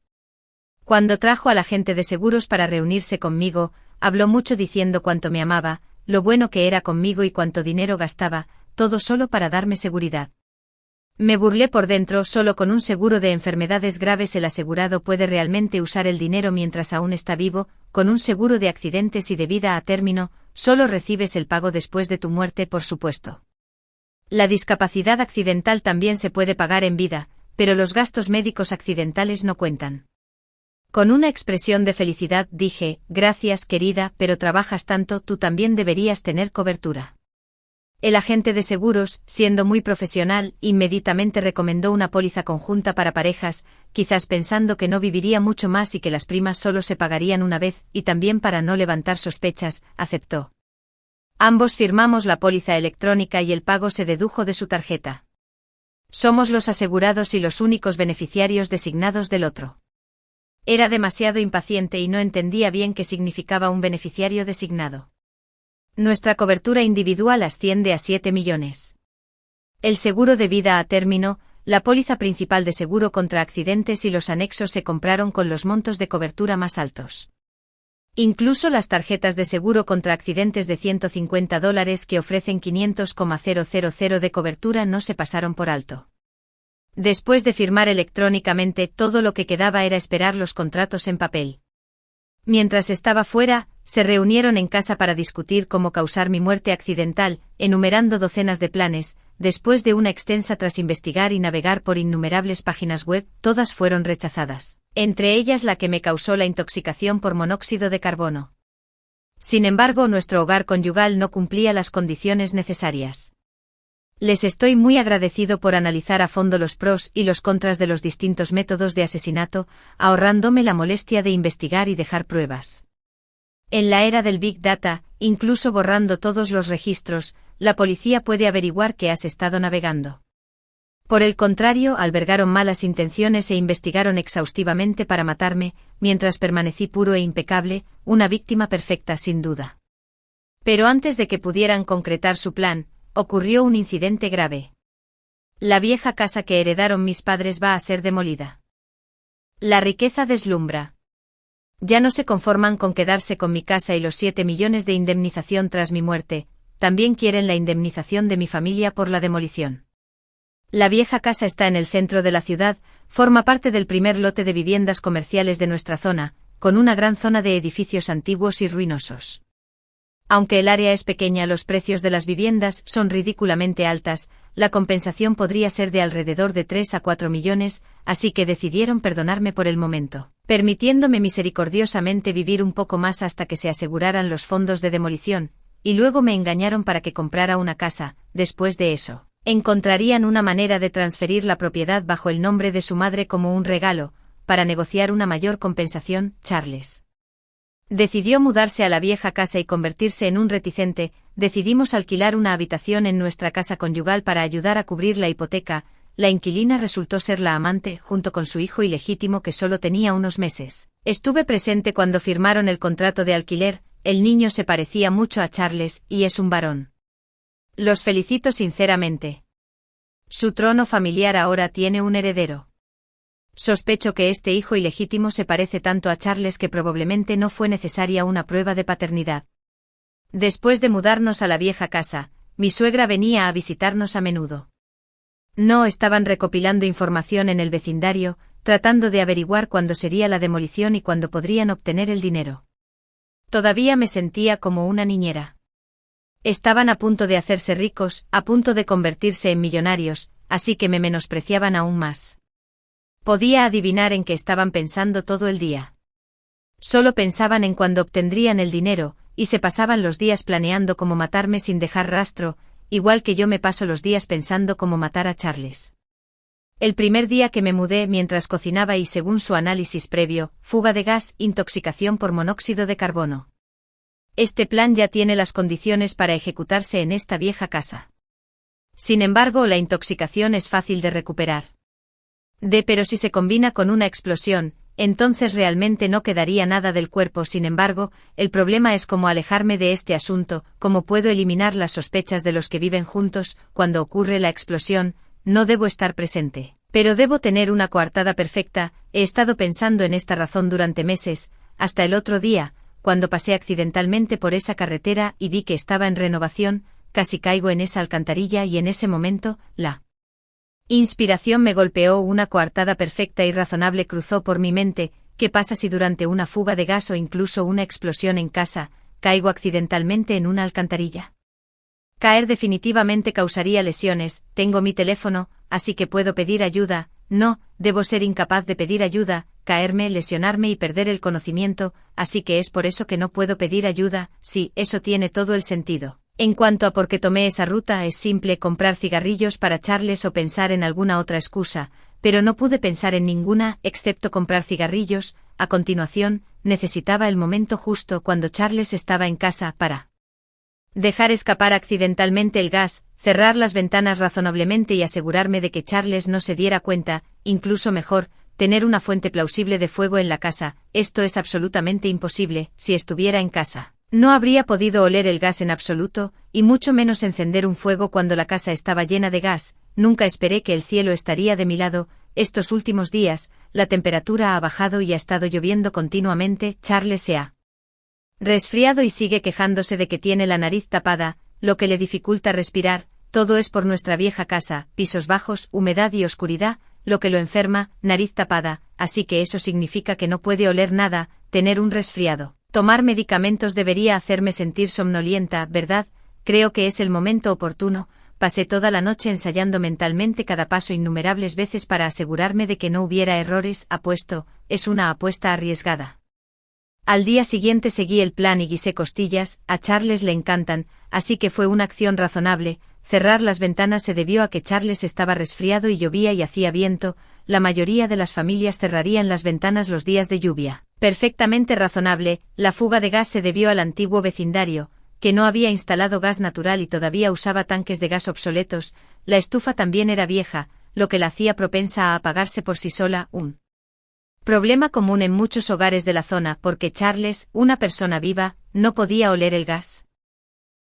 Cuando trajo al agente de seguros para reunirse conmigo, habló mucho diciendo cuánto me amaba, lo bueno que era conmigo y cuánto dinero gastaba, todo solo para darme seguridad. Me burlé por dentro. Solo con un seguro de enfermedades graves el asegurado puede realmente usar el dinero mientras aún está vivo. Con un seguro de accidentes y de vida a término, solo recibes el pago después de tu muerte, por supuesto. La discapacidad accidental también se puede pagar en vida, pero los gastos médicos accidentales no cuentan. Con una expresión de felicidad dije, gracias querida, pero trabajas tanto, tú también deberías tener cobertura. El agente de seguros, siendo muy profesional, inmediatamente recomendó una póliza conjunta para parejas, quizás pensando que no viviría mucho más y que las primas solo se pagarían una vez, y también para no levantar sospechas, aceptó. Ambos firmamos la póliza electrónica y el pago se dedujo de su tarjeta. Somos los asegurados y los únicos beneficiarios designados del otro. Era demasiado impaciente y no entendía bien qué significaba un beneficiario designado. Nuestra cobertura individual asciende a 7 millones. El seguro de vida a término, la póliza principal de seguro contra accidentes y los anexos se compraron con los montos de cobertura más altos. Incluso las tarjetas de seguro contra accidentes de $150 que ofrecen 500,000 de cobertura no se pasaron por alto. Después de firmar electrónicamente, todo lo que quedaba era esperar los contratos en papel. Mientras estaba fuera, se reunieron en casa para discutir cómo causar mi muerte accidental, enumerando docenas de planes. Después de una extensa tras investigar y navegar por innumerables páginas web, todas fueron rechazadas, entre ellas la que me causó la intoxicación por monóxido de carbono. Sin embargo, nuestro hogar conyugal no cumplía las condiciones necesarias. Les estoy muy agradecido por analizar a fondo los pros y los contras de los distintos métodos de asesinato, ahorrándome la molestia de investigar y dejar pruebas. En la era del Big Data, incluso borrando todos los registros, la policía puede averiguar que has estado navegando. Por el contrario, albergaron malas intenciones e investigaron exhaustivamente para matarme, mientras permanecí puro e impecable, una víctima perfecta sin duda. Pero antes de que pudieran concretar su plan, ocurrió un incidente grave. La vieja casa que heredaron mis padres va a ser demolida. La riqueza deslumbra. Ya no se conforman con quedarse con mi casa y los 7 millones de indemnización tras mi muerte, también quieren la indemnización de mi familia por la demolición. La vieja casa está en el centro de la ciudad, forma parte del primer lote de viviendas comerciales de nuestra zona, con una gran zona de edificios antiguos y ruinosos. Aunque el área es pequeña, los precios de las viviendas son ridículamente altas, la compensación podría ser de alrededor de 3 a 4 millones, así que decidieron perdonarme por el momento, permitiéndome misericordiosamente vivir un poco más hasta que se aseguraran los fondos de demolición, y luego me engañaron para que comprara una casa. Después de eso, encontrarían una manera de transferir la propiedad bajo el nombre de su madre como un regalo, para negociar una mayor compensación. Charles decidió mudarse a la vieja casa y convertirse en un reticente. Decidimos alquilar una habitación en nuestra casa conyugal para ayudar a cubrir la hipoteca. La inquilina resultó ser la amante, junto con su hijo ilegítimo que solo tenía unos meses. Estuve presente cuando firmaron el contrato de alquiler. El niño se parecía mucho a Charles, y es un varón. Los felicito sinceramente. Su trono familiar ahora tiene un heredero. Sospecho que este hijo ilegítimo se parece tanto a Charles que probablemente no fue necesaria una prueba de paternidad. Después de mudarnos a la vieja casa, mi suegra venía a visitarnos a menudo. No estaban recopilando información en el vecindario, tratando de averiguar cuándo sería la demolición y cuándo podrían obtener el dinero. Todavía me sentía como una niñera. Estaban a punto de hacerse ricos, a punto de convertirse en millonarios, así que me menospreciaban aún más. Podía adivinar en qué estaban pensando todo el día. Solo pensaban en cuándo obtendrían el dinero, y se pasaban los días planeando cómo matarme sin dejar rastro, igual que yo me paso los días pensando cómo matar a Charles. El primer día que me mudé mientras cocinaba y según su análisis previo, fuga de gas, intoxicación por monóxido de carbono. Este plan ya tiene las condiciones para ejecutarse en esta vieja casa. Sin embargo, la intoxicación es fácil de recuperar. Pero si se combina con una explosión, entonces realmente no quedaría nada del cuerpo. Sin embargo, el problema es cómo alejarme de este asunto, cómo puedo eliminar las sospechas de los que viven juntos. Cuando ocurre la explosión, no debo estar presente, pero debo tener una coartada perfecta. He estado pensando en esta razón durante meses, hasta el otro día, cuando pasé accidentalmente por esa carretera y vi que estaba en renovación, casi caigo en esa alcantarilla y en ese momento, la inspiración me golpeó. Una coartada perfecta y razonable cruzó por mi mente. ¿Qué pasa si durante una fuga de gas o incluso una explosión en casa, caigo accidentalmente en una alcantarilla? Caer definitivamente causaría lesiones. Tengo mi teléfono, así que puedo pedir ayuda. No, debo ser incapaz de pedir ayuda, caerme, lesionarme y perder el conocimiento, así que es por eso que no puedo pedir ayuda. Sí, eso tiene todo el sentido. En cuanto a por qué tomé esa ruta, es simple: comprar cigarrillos para Charles o pensar en alguna otra excusa, pero no pude pensar en ninguna, excepto comprar cigarrillos. A continuación, necesitaba el momento justo cuando Charles estaba en casa para dejar escapar accidentalmente el gas, cerrar las ventanas razonablemente y asegurarme de que Charles no se diera cuenta. Incluso mejor, tener una fuente plausible de fuego en la casa. Esto es absolutamente imposible. Si estuviera en casa, no habría podido oler el gas en absoluto, y mucho menos encender un fuego cuando la casa estaba llena de gas. Nunca esperé que el cielo estaría de mi lado. Estos últimos días, la temperatura ha bajado y ha estado lloviendo continuamente. Charles se ha resfriado y sigue quejándose de que tiene la nariz tapada, lo que le dificulta respirar. Todo es por nuestra vieja casa: pisos bajos, humedad y oscuridad, lo que lo enferma. Nariz tapada, así que eso significa que no puede oler nada. Tener un resfriado. Tomar medicamentos debería hacerme sentir somnolienta, ¿verdad? Creo que es el momento oportuno. Pasé toda la noche ensayando mentalmente cada paso innumerables veces para asegurarme de que no hubiera errores. Apuesto, es una apuesta arriesgada. Al día siguiente seguí el plan y guisé costillas. A Charles le encantan, así que fue una acción razonable. Cerrar las ventanas se debió a que Charles estaba resfriado y llovía y hacía viento. La mayoría de las familias cerrarían las ventanas los días de lluvia. Perfectamente razonable. La fuga de gas se debió al antiguo vecindario, que no había instalado gas natural y todavía usaba tanques de gas obsoletos. La estufa también era vieja, lo que la hacía propensa a apagarse por sí sola, un problema común en muchos hogares de la zona, porque Charles, una persona viva, no podía oler el gas.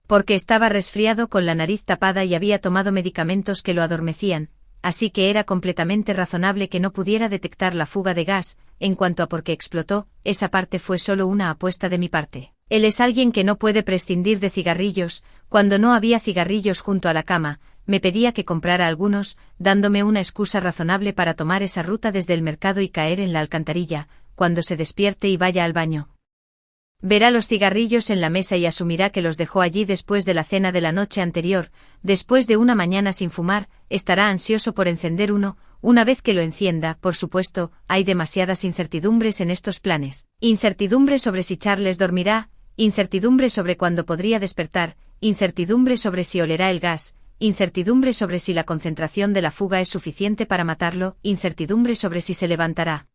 Porque estaba resfriado con la nariz tapada y había tomado medicamentos que lo adormecían, así que era completamente razonable que no pudiera detectar la fuga de gas. En cuanto a por qué explotó, esa parte fue solo una apuesta de mi parte. Él es alguien que no puede prescindir de cigarrillos. Cuando no había cigarrillos junto a la cama, me pedía que comprara algunos, dándome una excusa razonable para tomar esa ruta desde el mercado y caer en la alcantarilla, cuando se despierte y vaya al baño. Verá los cigarrillos en la mesa y asumirá que los dejó allí después de la cena de la noche anterior. Después de una mañana sin fumar, estará ansioso por encender uno. Una vez que lo encienda, por supuesto, hay demasiadas incertidumbres en estos planes. Incertidumbre sobre si Charles dormirá, incertidumbre sobre cuándo podría despertar, incertidumbre sobre si olerá el gas, incertidumbre sobre si la concentración de la fuga es suficiente para matarlo, incertidumbre sobre si se levantará.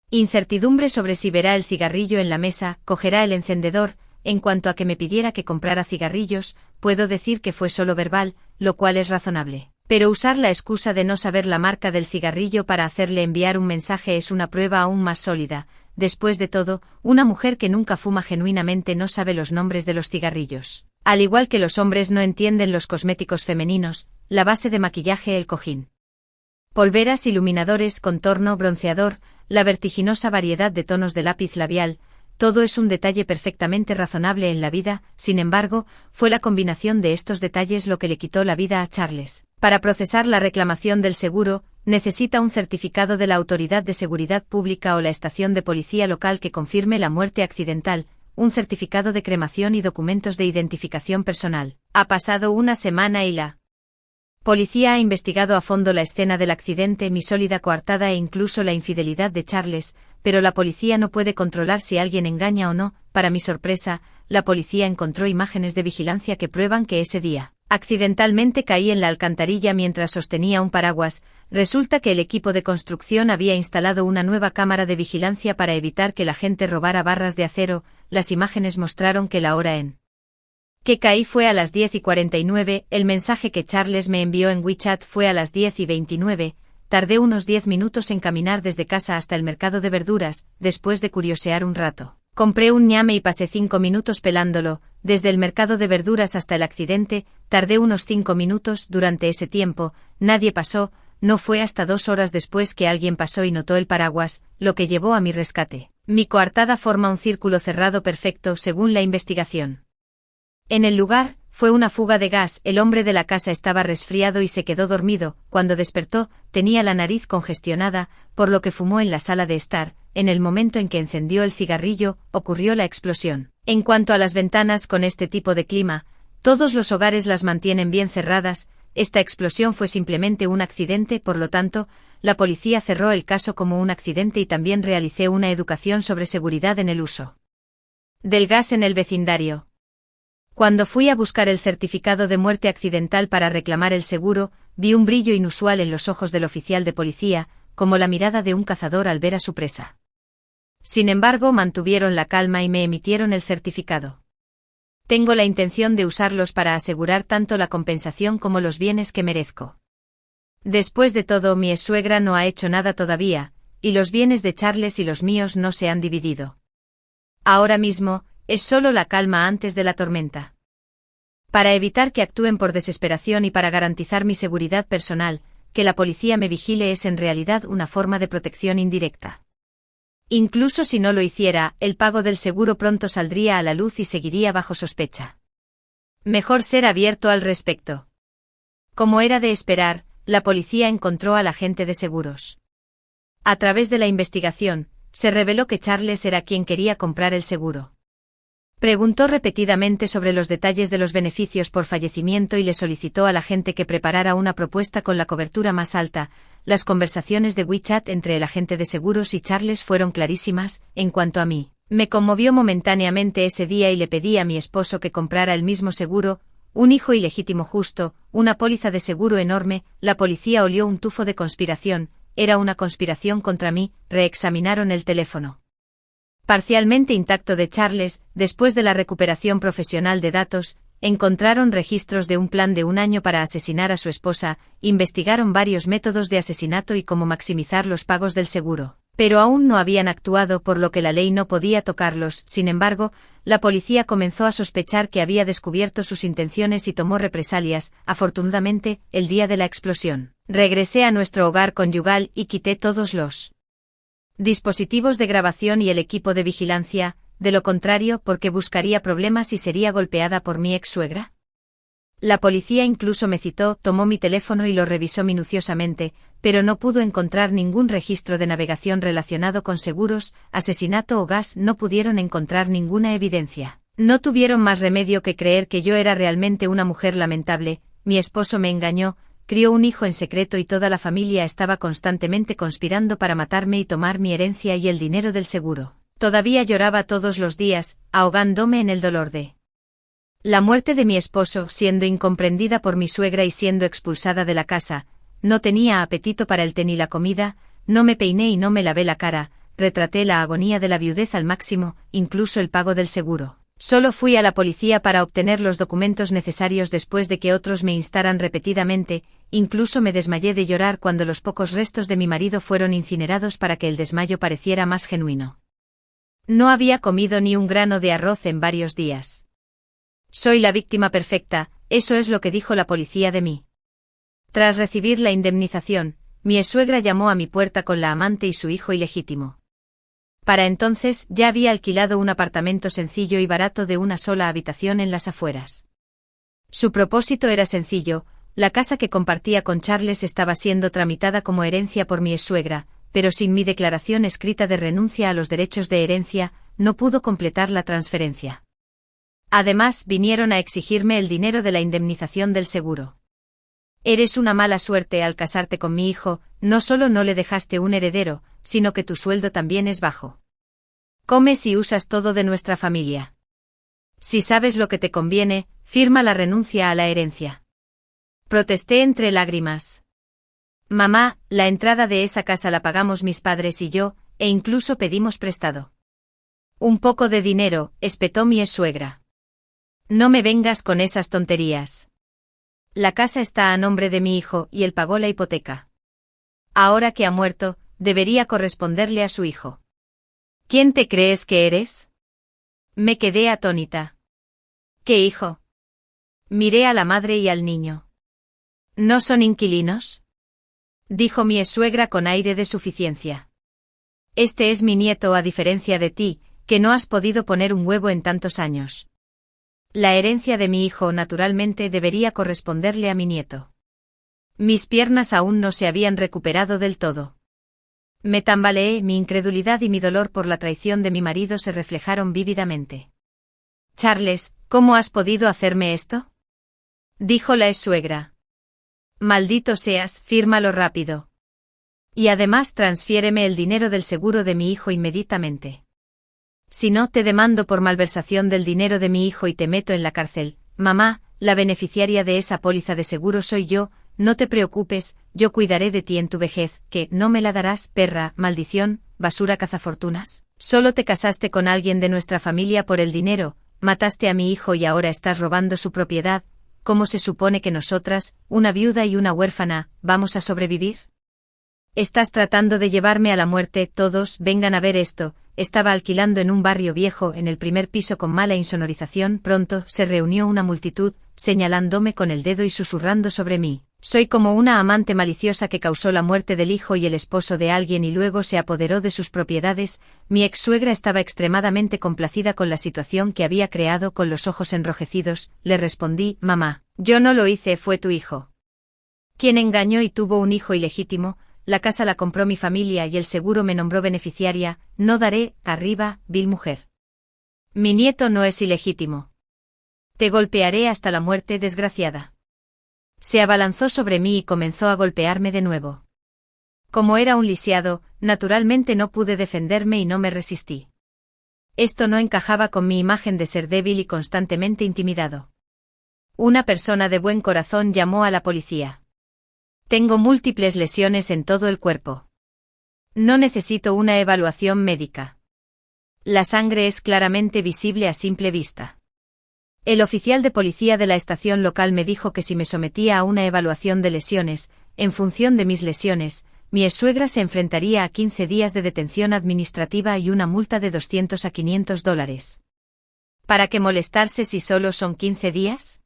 Incertidumbre sobre si verá el cigarrillo en la mesa, cogerá el encendedor. En cuanto a que me pidiera que comprara cigarrillos, puedo decir que fue solo verbal, lo cual es razonable. Pero usar la excusa de no saber la marca del cigarrillo para hacerle enviar un mensaje es una prueba aún más sólida. Después de todo, una mujer que nunca fuma genuinamente no sabe los nombres de los cigarrillos. Al igual que los hombres no entienden los cosméticos femeninos, la base de maquillaje, el cojín, polveras, iluminadores, contorno, bronceador, la vertiginosa variedad de tonos de lápiz labial, todo es un detalle perfectamente razonable en la vida. Sin embargo, fue la combinación de estos detalles lo que le quitó la vida a Charles. Para procesar la reclamación del seguro, necesita un certificado de la Autoridad de Seguridad Pública o la estación de policía local que confirme la muerte accidental, un certificado de cremación y documentos de identificación personal. Ha pasado una semana y la policía ha investigado a fondo la escena del accidente, mi sólida coartada e incluso la infidelidad de Charles, pero la policía no puede controlar si alguien engaña o no. Para mi sorpresa, la policía encontró imágenes de vigilancia que prueban que ese día accidentalmente caí en la alcantarilla mientras sostenía un paraguas. Resulta que el equipo de construcción había instalado una nueva cámara de vigilancia para evitar que la gente robara barras de acero. Las imágenes mostraron que la hora en que caí fue a las 10:49, el mensaje que Charles me envió en WeChat fue a las 10:29, tardé unos 10 minutos en caminar desde casa hasta el mercado de verduras. Después de curiosear un rato, compré un ñame y pasé 5 minutos pelándolo. Desde el mercado de verduras hasta el accidente, tardé unos 5 minutos. Durante ese tiempo, nadie pasó. No fue hasta 2 horas después que alguien pasó y notó el paraguas, lo que llevó a mi rescate. Mi coartada forma un círculo cerrado perfecto según la investigación. En el lugar, fue una fuga de gas. El hombre de la casa estaba resfriado y se quedó dormido. Cuando despertó, tenía la nariz congestionada, por lo que fumó en la sala de estar. En el momento en que encendió el cigarrillo, ocurrió la explosión. En cuanto a las ventanas, con este tipo de clima, todos los hogares las mantienen bien cerradas. Esta explosión fue simplemente un accidente, por lo tanto, la policía cerró el caso como un accidente y también realicé una educación sobre seguridad en el uso del gas en el vecindario. Cuando fui a buscar el certificado de muerte accidental para reclamar el seguro, vi un brillo inusual en los ojos del oficial de policía, como la mirada de un cazador al ver a su presa. Sin embargo, mantuvieron la calma y me emitieron el certificado. Tengo la intención de usarlos para asegurar tanto la compensación como los bienes que merezco. Después de todo, mi exsuegra no ha hecho nada todavía, y los bienes de Charles y los míos no se han dividido. Ahora mismo, es solo la calma antes de la tormenta. Para evitar que actúen por desesperación y para garantizar mi seguridad personal, que la policía me vigile es en realidad una forma de protección indirecta. Incluso si no lo hiciera, el pago del seguro pronto saldría a la luz y seguiría bajo sospecha. Mejor ser abierto al respecto. Como era de esperar, la policía encontró al agente de seguros. A través de la investigación, se reveló que Charles era quien quería comprar el seguro. Preguntó repetidamente sobre los detalles de los beneficios por fallecimiento y le solicitó al agente que preparara una propuesta con la cobertura más alta. Las conversaciones de WeChat entre el agente de seguros y Charles fueron clarísimas. En cuanto a mí, me conmovió momentáneamente ese día y le pedí a mi esposo que comprara el mismo seguro, un hijo ilegítimo justo, una póliza de seguro enorme. La policía olió un tufo de conspiración, era una conspiración contra mí. Reexaminaron el teléfono parcialmente intacto de Charles. Después de la recuperación profesional de datos, encontraron registros de un plan de 1 año para asesinar a su esposa, investigaron varios métodos de asesinato y cómo maximizar los pagos del seguro. Pero aún no habían actuado, por lo que la ley no podía tocarlos. Sin embargo, la policía comenzó a sospechar que había descubierto sus intenciones y tomó represalias. Afortunadamente, el día de la explosión, regresé a nuestro hogar conyugal y quité todos los dispositivos de grabación y el equipo de vigilancia. De lo contrario, ¿por qué buscaría problemas y sería golpeada por mi ex-suegra? La policía incluso me citó, tomó mi teléfono y lo revisó minuciosamente, pero no pudo encontrar ningún registro de navegación relacionado con seguros, asesinato o gas. No pudieron encontrar ninguna evidencia. No tuvieron más remedio que creer que yo era realmente una mujer lamentable. Mi esposo me engañó, crió un hijo en secreto y toda la familia estaba constantemente conspirando para matarme y tomar mi herencia y el dinero del seguro. Todavía lloraba todos los días, ahogándome en el dolor de la muerte de mi esposo. Siendo incomprendida por mi suegra y siendo expulsada de la casa, no tenía apetito para el té ni la comida, no me peiné y no me lavé la cara, retraté la agonía de la viudez al máximo, incluso el pago del seguro. Solo fui a la policía para obtener los documentos necesarios después de que otros me instaran repetidamente, incluso me desmayé de llorar cuando los pocos restos de mi marido fueron incinerados para que el desmayo pareciera más genuino. No había comido ni un grano de arroz en varios días. Soy la víctima perfecta, eso es lo que dijo la policía de mí. Tras recibir la indemnización, mi ex-suegra llamó a mi puerta con la amante y su hijo ilegítimo. Para entonces ya había alquilado un apartamento sencillo y barato de una sola habitación en las afueras. Su propósito era sencillo: la casa que compartía con Charles estaba siendo tramitada como herencia por mi ex-suegra, pero sin mi declaración escrita de renuncia a los derechos de herencia, no pudo completar la transferencia. Además, vinieron a exigirme el dinero de la indemnización del seguro. Eres una mala suerte al casarte con mi hijo, no solo no le dejaste un heredero, sino que tu sueldo también es bajo. Comes y usas todo de nuestra familia. Si sabes lo que te conviene, firma la renuncia a la herencia. Protesté entre lágrimas. Mamá, la entrada de esa casa la pagamos mis padres y yo, e incluso pedimos prestado. Un poco de dinero, espetó mi ex-suegra. No me vengas con esas tonterías. La casa está a nombre de mi hijo y él pagó la hipoteca. Ahora que ha muerto, debería corresponderle a su hijo. ¿Quién te crees que eres? Me quedé atónita. ¿Qué hijo? Miré a la madre y al niño. ¿No son inquilinos?, dijo mi ex-suegra con aire de suficiencia. Este es mi nieto, a diferencia de ti, que no has podido poner un huevo en tantos años. La herencia de mi hijo naturalmente debería corresponderle a mi nieto. Mis piernas aún no se habían recuperado del todo. Me tambaleé, mi incredulidad y mi dolor por la traición de mi marido se reflejaron vívidamente. Charles, ¿cómo has podido hacerme esto?, dijo la ex-suegra. Maldito seas, fírmalo rápido. Y además transfiéreme el dinero del seguro de mi hijo inmediatamente. Si no, te demando por malversación del dinero de mi hijo y te meto en la cárcel. Mamá, la beneficiaria de esa póliza de seguro soy yo, no te preocupes, yo cuidaré de ti en tu vejez. ¿Que no me la darás, perra, maldición, basura cazafortunas? Solo te casaste con alguien de nuestra familia por el dinero, mataste a mi hijo y ahora estás robando su propiedad. ¿Cómo se supone que nosotras, una viuda y una huérfana, vamos a sobrevivir? Estás tratando de llevarme a la muerte. Todos, vengan a ver esto. Estaba alquilando en un barrio viejo, en el primer piso con mala insonorización. Pronto se reunió una multitud, señalándome con el dedo y susurrando sobre mí. Soy como una amante maliciosa que causó la muerte del hijo y el esposo de alguien y luego se apoderó de sus propiedades. Mi ex-suegra estaba extremadamente complacida con la situación que había creado. Con los ojos enrojecidos, le respondí: mamá, yo no lo hice, fue tu hijo quien engañó y tuvo un hijo ilegítimo. La casa la compró mi familia y el seguro me nombró beneficiaria. No daré, arriba, vil mujer. Mi nieto no es ilegítimo. Te golpearé hasta la muerte, desgraciada. Se abalanzó sobre mí y comenzó a golpearme de nuevo. Como era un lisiado, naturalmente no pude defenderme y no me resistí. Esto no encajaba con mi imagen de ser débil y constantemente intimidado. Una persona de buen corazón llamó a la policía. Tengo múltiples lesiones en todo el cuerpo. No necesito una evaluación médica. La sangre es claramente visible a simple vista. El oficial de policía de la estación local me dijo que si me sometía a una evaluación de lesiones, en función de mis lesiones, mi exsuegra se enfrentaría a 15 días de detención administrativa y una multa de $200 a $500. ¿Para qué molestarse si solo son 15 días?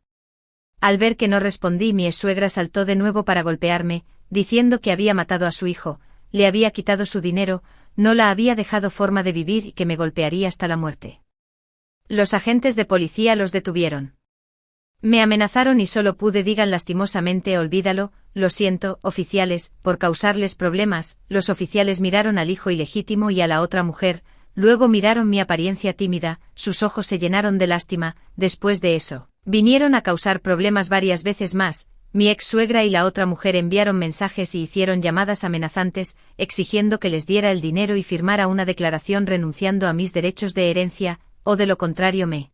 Al ver que no respondí, mi exsuegra saltó de nuevo para golpearme, diciendo que había matado a su hijo, le había quitado su dinero, no la había dejado forma de vivir y que me golpearía hasta la muerte. Los agentes de policía los detuvieron. Me amenazaron y solo pude digan lastimosamente olvídalo, lo siento, oficiales, por causarles problemas. Los oficiales miraron al hijo ilegítimo y a la otra mujer, luego miraron mi apariencia tímida, sus ojos se llenaron de lástima, después de eso, vinieron a causar problemas varias veces más. Mi ex suegra y la otra mujer enviaron mensajes y hicieron llamadas amenazantes, exigiendo que les diera el dinero y firmara una declaración renunciando a mis derechos de herencia, o de lo contrario me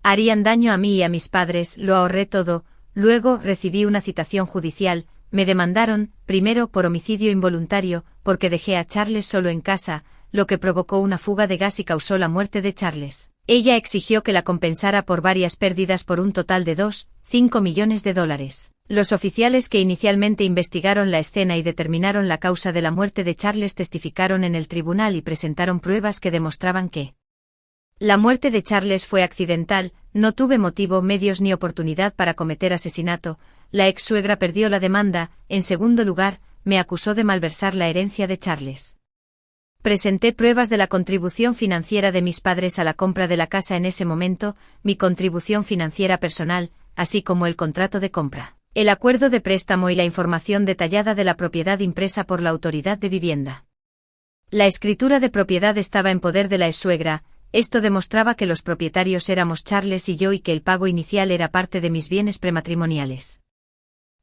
harían daño a mí y a mis padres. Lo ahorré todo, luego recibí una citación judicial, me demandaron, primero por homicidio involuntario, porque dejé a Charles solo en casa, lo que provocó una fuga de gas y causó la muerte de Charles. Ella exigió que la compensara por varias pérdidas por un total de $2,5 millones. Los oficiales que inicialmente investigaron la escena y determinaron la causa de la muerte de Charles testificaron en el tribunal y presentaron pruebas que demostraban que la muerte de Charles fue accidental, no tuve motivo, medios ni oportunidad para cometer asesinato. La ex suegra perdió la demanda. En segundo lugar, me acusó de malversar la herencia de Charles. Presenté pruebas de la contribución financiera de mis padres a la compra de la casa en ese momento, mi contribución financiera personal, así como el contrato de compra, el acuerdo de préstamo y la información detallada de la propiedad impresa por la autoridad de vivienda. La escritura de propiedad estaba en poder de la exsuegra. Esto demostraba que los propietarios éramos Charles y yo y que el pago inicial era parte de mis bienes prematrimoniales.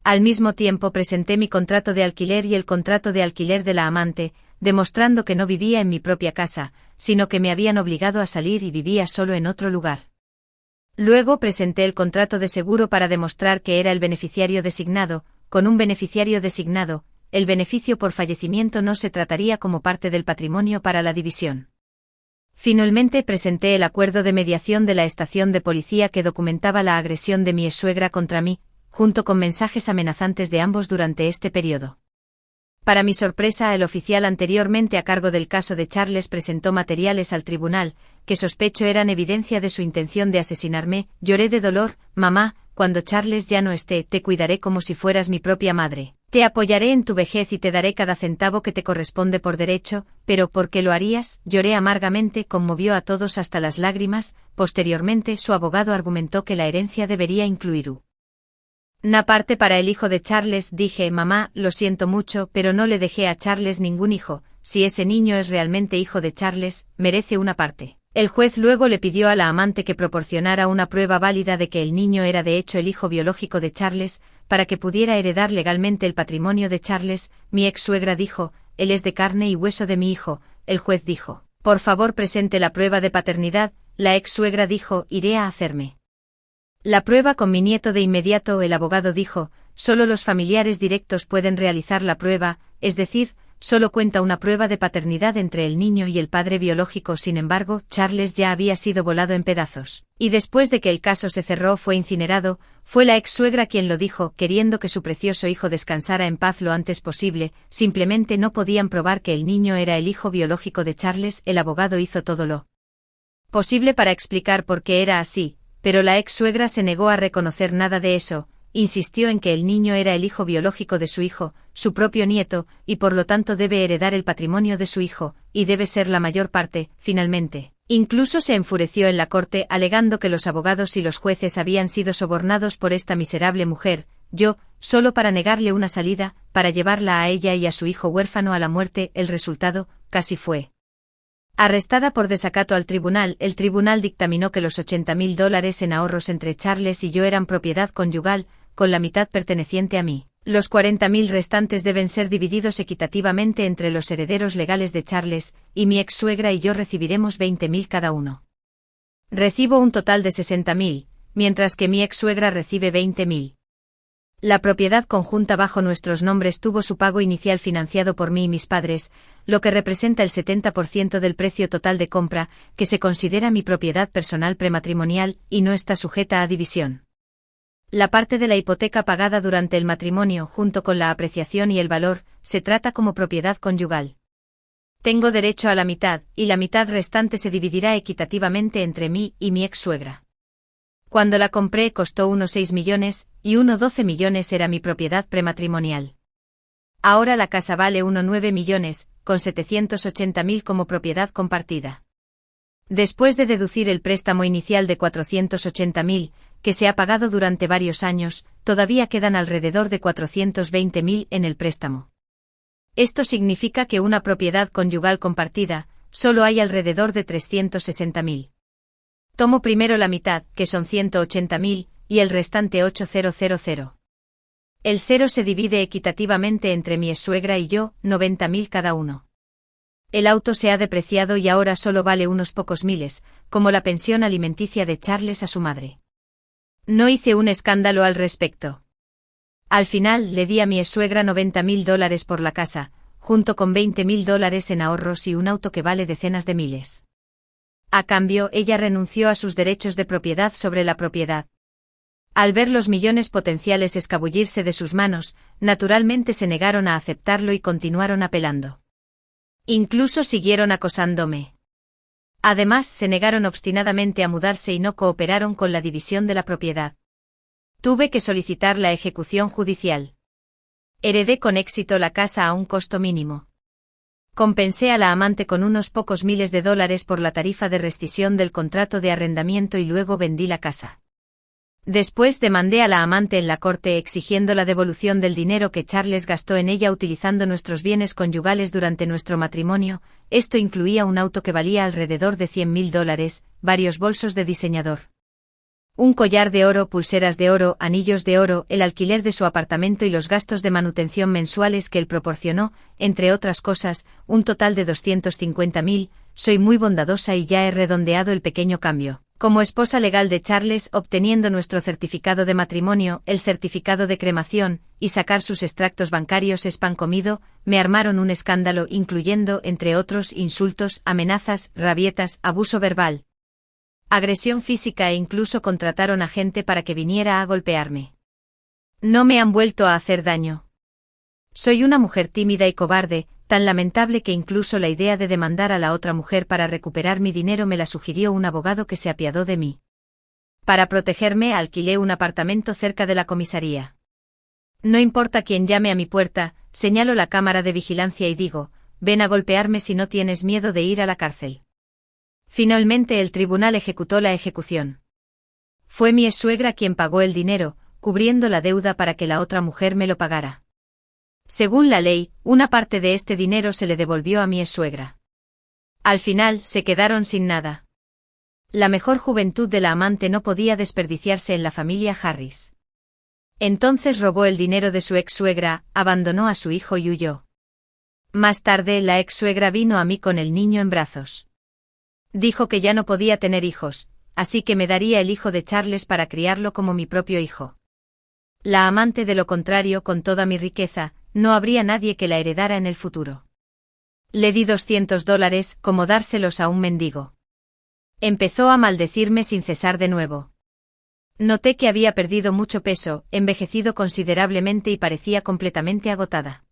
Al mismo tiempo presenté mi contrato de alquiler y el contrato de alquiler de la amante, demostrando que no vivía en mi propia casa, sino que me habían obligado a salir y vivía solo en otro lugar. Luego presenté el contrato de seguro para demostrar que era el beneficiario designado. Con un beneficiario designado, el beneficio por fallecimiento no se trataría como parte del patrimonio para la división. Finalmente presenté el acuerdo de mediación de la estación de policía que documentaba la agresión de mi exsuegra contra mí, junto con mensajes amenazantes de ambos durante este periodo. Para mi sorpresa, el oficial anteriormente a cargo del caso de Charles presentó materiales al tribunal, que sospecho eran evidencia de su intención de asesinarme. Lloré de dolor. Mamá, cuando Charles ya no esté, te cuidaré como si fueras mi propia madre. Te apoyaré en tu vejez y te daré cada centavo que te corresponde por derecho, pero ¿por qué lo harías? Lloré amargamente, conmovió a todos hasta las lágrimas. Posteriormente, su abogado argumentó que la herencia debería incluir una parte para el hijo de Charles. Dije, mamá, lo siento mucho, pero no le dejé a Charles ningún hijo. Si ese niño es realmente hijo de Charles, merece una parte. El juez luego le pidió a la amante que proporcionara una prueba válida de que el niño era de hecho el hijo biológico de Charles, para que pudiera heredar legalmente el patrimonio de Charles. Mi ex suegra dijo, él es de carne y hueso de mi hijo. El juez dijo, por favor presente la prueba de paternidad. La ex suegra dijo, iré a hacerme la prueba con mi nieto de inmediato. El abogado dijo, solo los familiares directos pueden realizar la prueba, es decir, solo cuenta una prueba de paternidad entre el niño y el padre biológico. Sin embargo, Charles ya había sido volado en pedazos, y después de que el caso se cerró fue incinerado. Fue la ex suegra quien lo dijo, queriendo que su precioso hijo descansara en paz lo antes posible. Simplemente no podían probar que el niño era el hijo biológico de Charles. El abogado hizo todo lo posible para explicar por qué era así, pero la ex suegra se negó a reconocer nada de eso. Insistió en que el niño era el hijo biológico de su hijo, su propio nieto, y por lo tanto debe heredar el patrimonio de su hijo, y debe ser la mayor parte. Finalmente, incluso se enfureció en la corte alegando que los abogados y los jueces habían sido sobornados por esta miserable mujer. Yo, solo para negarle una salida, para llevarla a ella y a su hijo huérfano a la muerte. El resultado, casi fue arrestada por desacato al tribunal. El tribunal dictaminó que los $80,000 en ahorros entre Charles y yo eran propiedad conyugal, con la mitad perteneciente a mí. Los $40,000 restantes deben ser divididos equitativamente entre los herederos legales de Charles, y mi ex suegra y yo recibiremos $20,000 cada uno. Recibo un total de $60,000, mientras que mi ex suegra recibe $20,000. La propiedad conjunta bajo nuestros nombres tuvo su pago inicial financiado por mí y mis padres, lo que representa el 70% del precio total de compra, que se considera mi propiedad personal prematrimonial, y no está sujeta a división. La parte de la hipoteca pagada durante el matrimonio junto con la apreciación y el valor, se trata como propiedad conyugal. Tengo derecho a la mitad, y la mitad restante se dividirá equitativamente entre mí y mi ex-suegra. Cuando la compré costó unos 6 millones, y 12 millones era mi propiedad prematrimonial. Ahora la casa vale 9 millones, con 780.000 como propiedad compartida. Después de deducir el préstamo inicial de 480.000, que se ha pagado durante varios años, todavía quedan alrededor de 420.000 en el préstamo. Esto significa que una propiedad conyugal compartida, solo hay alrededor de 360.000. Tomo primero la mitad, que son 180.000, y el restante 8.000. El 0 se divide equitativamente entre mi ex-suegra y yo, 90.000 cada uno. El auto se ha depreciado y ahora solo vale unos pocos miles, como la pensión alimenticia de Charles a su madre. No hice un escándalo al respecto. Al final le di a mi ex-suegra $90.000 por la casa, junto con $20.000 en ahorros y un auto que vale decenas de miles. A cambio, ella renunció a sus derechos de propiedad sobre la propiedad. Al ver los millones potenciales escabullirse de sus manos, naturalmente se negaron a aceptarlo y continuaron apelando. Incluso siguieron acosándome. Además, se negaron obstinadamente a mudarse y no cooperaron con la división de la propiedad. Tuve que solicitar la ejecución judicial. Heredé con éxito la casa a un costo mínimo. Compensé a la amante con unos pocos miles de dólares por la tarifa de rescisión del contrato de arrendamiento y luego vendí la casa. Después demandé a la amante en la corte exigiendo la devolución del dinero que Charles gastó en ella utilizando nuestros bienes conyugales durante nuestro matrimonio. Esto incluía un auto que valía alrededor de $100.000, varios bolsos de diseñador, un collar de oro, pulseras de oro, anillos de oro, el alquiler de su apartamento y los gastos de manutención mensuales que él proporcionó, entre otras cosas, un total de $250.000. Soy muy bondadosa y ya he redondeado el pequeño cambio. Como esposa legal de Charles, obteniendo nuestro certificado de matrimonio, el certificado de cremación, y sacar sus extractos bancarios es pan comido, me armaron un escándalo incluyendo, entre otros, insultos, amenazas, rabietas, abuso verbal, agresión física e incluso contrataron a gente para que viniera a golpearme. No me han vuelto a hacer daño. Soy una mujer tímida y cobarde, tan lamentable que incluso la idea de demandar a la otra mujer para recuperar mi dinero me la sugirió un abogado que se apiadó de mí. Para protegerme alquilé un apartamento cerca de la comisaría. No importa quién llame a mi puerta, señalo la cámara de vigilancia y digo, ven a golpearme si no tienes miedo de ir a la cárcel. Finalmente el tribunal ejecutó la ejecución. Fue mi ex-suegra quien pagó el dinero, cubriendo la deuda para que la otra mujer me lo pagara. Según la ley, una parte de este dinero se le devolvió a mi ex-suegra. Al final, se quedaron sin nada. La mejor juventud de la amante no podía desperdiciarse en la familia Harris. Entonces robó el dinero de su ex-suegra, abandonó a su hijo y huyó. Más tarde, la ex-suegra vino a mí con el niño en brazos. Dijo que ya no podía tener hijos, así que me daría el hijo de Charles para criarlo como mi propio hijo. La amante, de lo contrario, con toda mi riqueza, no habría nadie que la heredara en el futuro. Le di $200, como dárselos a un mendigo. Empezó a maldecirme sin cesar de nuevo. Noté que había perdido mucho peso, envejecido considerablemente y parecía completamente agotada.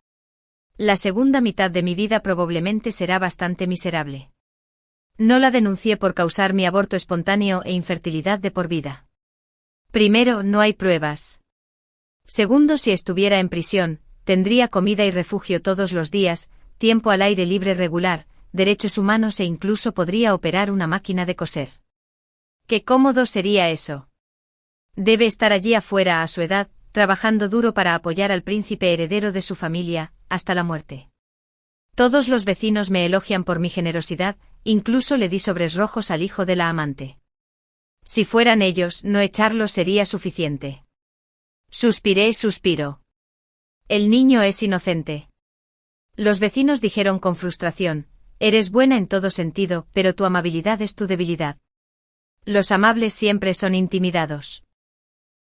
La segunda mitad de mi vida probablemente será bastante miserable. No la denuncié por causar mi aborto espontáneo e infertilidad de por vida. Primero, no hay pruebas. Segundo, si estuviera en prisión, tendría comida y refugio todos los días, tiempo al aire libre regular, derechos humanos e incluso podría operar una máquina de coser. ¡Qué cómodo sería eso! Debe estar allí afuera a su edad, trabajando duro para apoyar al príncipe heredero de su familia, hasta la muerte. Todos los vecinos me elogian por mi generosidad, incluso le di sobres rojos al hijo de la amante. Si fueran ellos, no echarlos sería suficiente. Suspiró. El niño es inocente. Los vecinos dijeron con frustración, eres buena en todo sentido, pero tu amabilidad es tu debilidad. Los amables siempre son intimidados.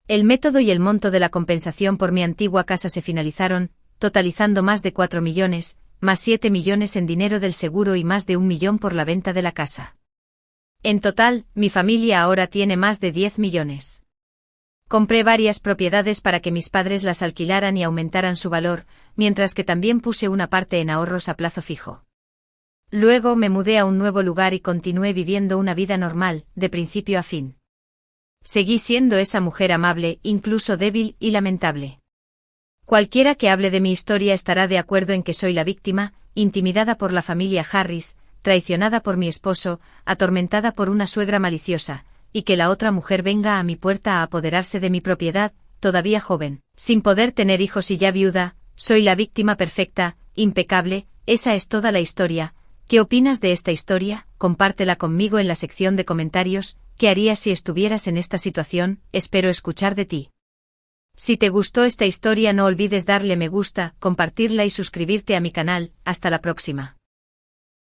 El método y el monto de la compensación por mi antigua casa se finalizaron, totalizando más de 4 millones, más 7 millones en dinero del seguro y más de 1 millón por la venta de la casa. En total, mi familia ahora tiene más de 10 millones. Compré varias propiedades para que mis padres las alquilaran y aumentaran su valor, mientras que también puse una parte en ahorros a plazo fijo. Luego me mudé a un nuevo lugar y continué viviendo una vida normal, de principio a fin. Seguí siendo esa mujer amable, incluso débil y lamentable. Cualquiera que hable de mi historia estará de acuerdo en que soy la víctima, intimidada por la familia Harris, traicionada por mi esposo, atormentada por una suegra maliciosa, y que la otra mujer venga a mi puerta a apoderarse de mi propiedad, todavía joven, sin poder tener hijos y ya viuda. Soy la víctima perfecta, impecable. Esa es toda la historia. ¿Qué opinas de esta historia? Compártela conmigo en la sección de comentarios. ¿Qué harías si estuvieras en esta situación? Espero escuchar de ti. Si te gustó esta historia, no olvides darle me gusta, compartirla y suscribirte a mi canal. Hasta la próxima.